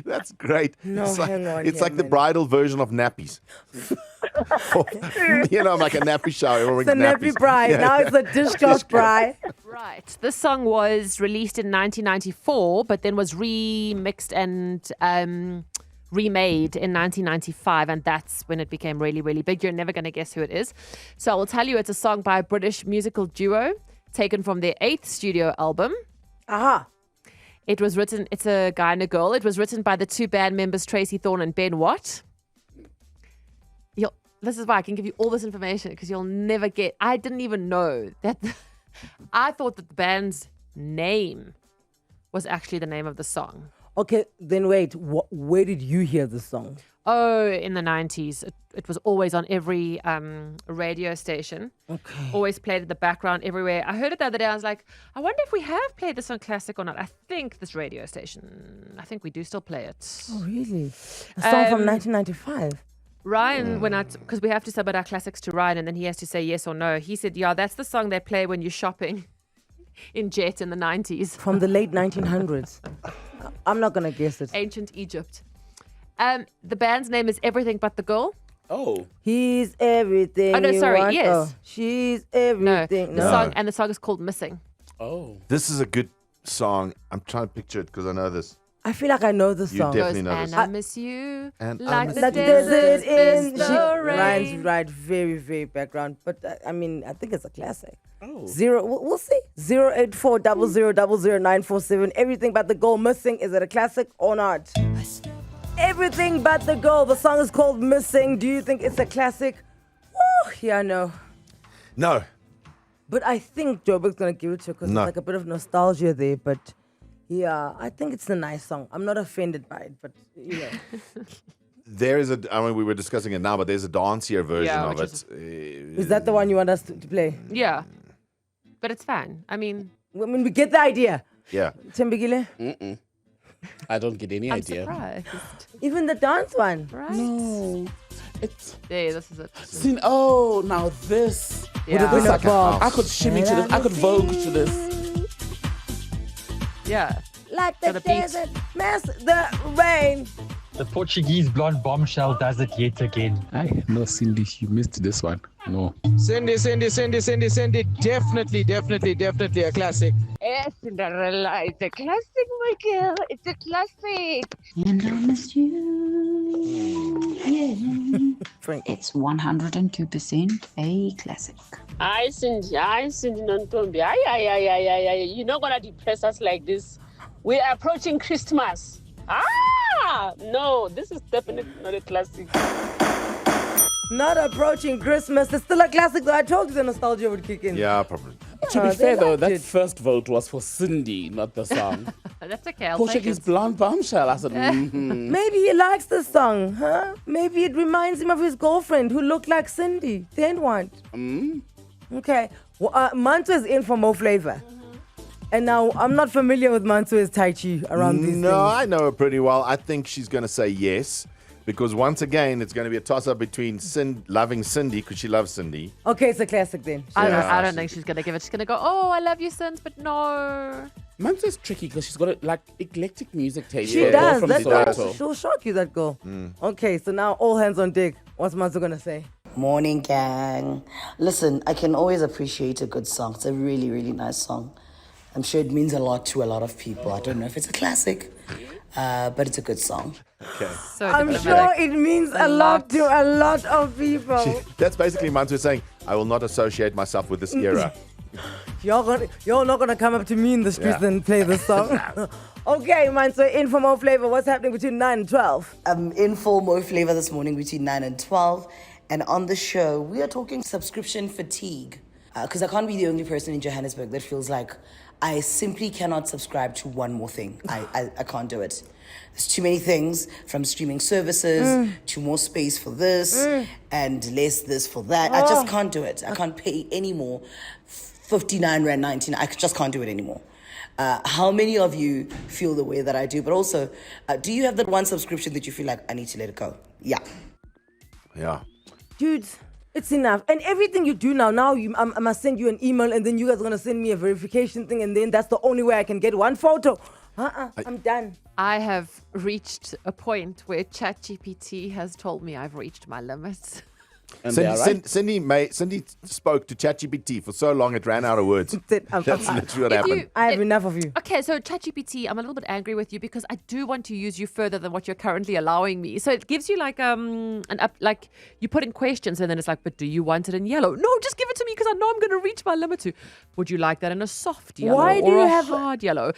That's great. No, hang on. It's like the bridal version of nappies. Like a nappy shower. It's a nappy bride. Yeah. Now it's a dishcloth bride. Right. This song was released in 1994, but then was remixed and remade in 1995, and that's when it became really, really big. You're never going to guess who it is. So I will tell you it's a song by a British musical duo taken from their 8th studio album. Aha. It was written, it's a guy and a girl. It was written by the two band members, Tracy Thorn and Ben Watt. This is why I can give you all this information because you'll never get. I didn't even know that. I thought that the band's name was actually the name of the song. Okay, then wait. Where did you hear the song? Oh, in the 90s. It was always on every radio station. Okay. Always played in the background everywhere. I heard it the other day. I was like, I wonder if we have played this on Classic or not. I think this radio station, I think we do still play it. Oh, really? A song from 1995? Ryan, because we have to submit our classics to Ryan and then he has to say yes or no. He said, yeah, that's the song they play when you're shopping in Jet in the 90s. From the late 1900s. I'm not going to guess it. Ancient Egypt. The band's name is Everything But the Girl. Oh. He's everything. Oh, no, you sorry, want. yes. Oh, she's everything. No. The song is called Missing. Oh. This is a good song. I'm trying to picture it because I know this. I feel like I know the song. You definitely know this. And I miss you And like I the desert in the Ryan's rain. right, very, very background. But I think it's a classic. Oh. We'll see. 084 0000947. Everything But the Girl, Missing. Is it a classic or not? Everything But the Girl. The song is called Missing. Do you think it's a classic? Woo, yeah, no. No. But I think Joburg's going to give it to her because No. there's like a bit of nostalgia there. But yeah, I think it's a nice song. I'm not offended by it, but yeah. There is we were discussing it now, but there's a dancier version of it. Is that the one you want us to play? Yeah. But it's fine. I mean, we get the idea. Yeah. Thembekile? Mm-mm. I don't get any idea. Surprised. Even the dance one. Right? No. It's Yeah, this is it. now this. Yeah. This I could shimmy to this. I could vogue to this. Yeah. Like To the the beat. desert, miss the rain. The Portuguese blonde bombshell does it yet again. No, Cindy, you missed this one. No. Cindy. Definitely a classic. Yes, Cinderella. It's a classic, my girl. It's a classic. And I missed you. Yeah. It's 102% a classic. I Cindy Nontombi. Ay. You're not gonna depress us like this. We're approaching Christmas. No, this is definitely not a classic. Not approaching Christmas. It's still a classic, though. I told you the nostalgia would kick in. Yeah, probably. To be fair, though, that it. first vote was for Cindy, not the song. That's okay. I'll Portuguese take it. Blonde Bombshell. I said, Maybe he likes the song, huh? Maybe it reminds him of his girlfriend who looked like Cindy. Then what? Okay. Well, Mantu is in for more flavor. And now, I'm not familiar with Mantu's Tai Chi around these things. No, I know her pretty well. I think she's going to say yes. Because once again, it's going to be a toss-up between loving Cindy, because she loves Cindy. Okay, it's a classic then. I don't think she's going to give it. She's going to go, oh, I love you, Sins, but no. Mantu's tricky because she's got a, eclectic music taste. She does. That girl, Soweto. she'll shock you, that girl. Okay, so now all hands on deck. What's Mantu going to say? Morning, gang. Listen, I can always appreciate a good song. It's a really, really nice song. I'm sure it means a lot to a lot of people. I don't know if it's a classic, but it's a good song. Okay. So I'm sure it means a lot to a lot of people. That's basically Mantu saying, I will not associate myself with this era. You're not gonna come up to me in the streets and play this song. Okay, Mantu, in for more flavor. What's happening between 9 and 12? In for more flavor this morning between 9 and 12. And on the show, we are talking subscription fatigue. Because I can't be the only person in Johannesburg that feels like I simply cannot subscribe to one more thing. I can't do it. There's too many things, from streaming services to more space for this and less this for that. I just can't do it. I can't pay any more. 59 Rand 19. I just can't do it anymore. How many of you feel the way that I do? But also, do you have that one subscription that you feel like I need to let it go? Yeah. Yeah. Dudes, it's enough. And everything you do now I must send you an email, and then you guys are going to send me a verification thing, and then that's the only way I can get one photo. I'm done. I have reached a point where ChatGPT has told me I've reached my limits. And Cindy spoke to ChatGPT for so long it ran out of words. That's literally what happened. I have enough of you. Okay, so ChatGPT, I'm a little bit angry with you because I do want to use you further than what you're currently allowing me. So it gives you like you put in questions and then it's like, but do you want it in yellow? No, just give it to me because I know I'm going to reach my limit to. Would you like that in a soft yellow or a hard yellow?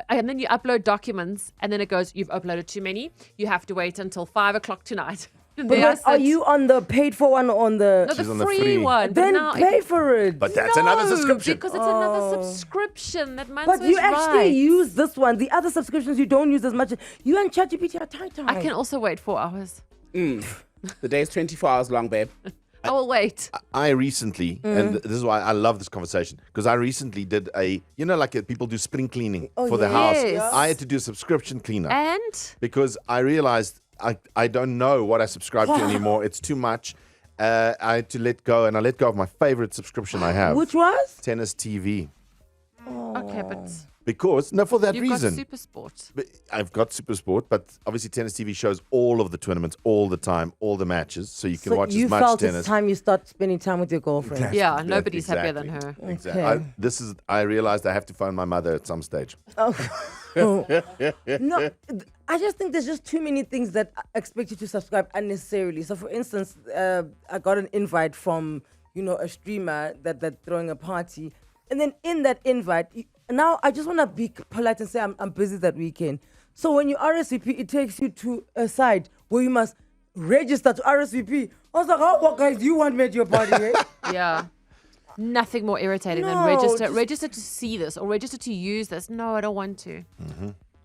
And then you upload documents and then it goes, you've uploaded too many. You have to wait until 5 o'clock tonight. But are you on the paid for one or on the... No, She's the on the free free one. Then pay for it. But that's another subscription. Because it's another subscription that Mansu But you is actually right. use this one. The other subscriptions you don't use as much. You and ChatGPT are tight. I can also wait 4 hours. The day is 24 hours long, babe. I will wait. I recently, and this is why I love this conversation, because I recently did people do spring cleaning for the house. Yes. I had to do a subscription cleaner. And? Because I realized I don't know what I subscribe to anymore. It's too much. I had to let go, and I let go of my favorite subscription I have. Which was? Tennis TV. Okay, but... Because, for that You've reason. got SuperSport. But I've got SuperSport, but obviously Tennis TV shows all of the tournaments, all the time, all the matches, so you can watch as much felt tennis. It's time you start spending time with your girlfriend. Yeah, nobody's happier than her. Exactly. Okay. I realized I have to phone my mother at some stage. No, I just think there's just too many things that expect you to subscribe unnecessarily. So, for instance, I got an invite from, a streamer that's throwing a party. And then in that invite, now I just want to be polite and say I'm busy that weekend. So when you RSVP, it takes you to a site where you must register to RSVP. I was like, what guys do you want me at your party? Eh? Yeah. Nothing more irritating than register to see this or register to use this. No, I don't want to.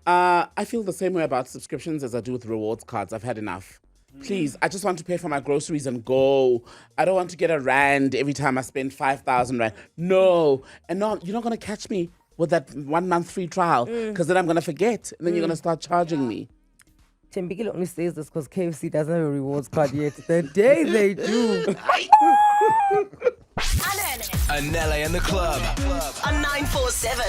I feel the same way about subscriptions as I do with rewards cards. I've had enough. Please, I just want to pay for my groceries and go. I don't want to get a rand every time I spend 5,000 rand. No. And no, you're not going to catch me with that 1 month free trial because then I'm going to forget and then you're going to start charging me. Thembekile only says this because KFC doesn't have a rewards card yet. The day they do. Anele and the Club on 947.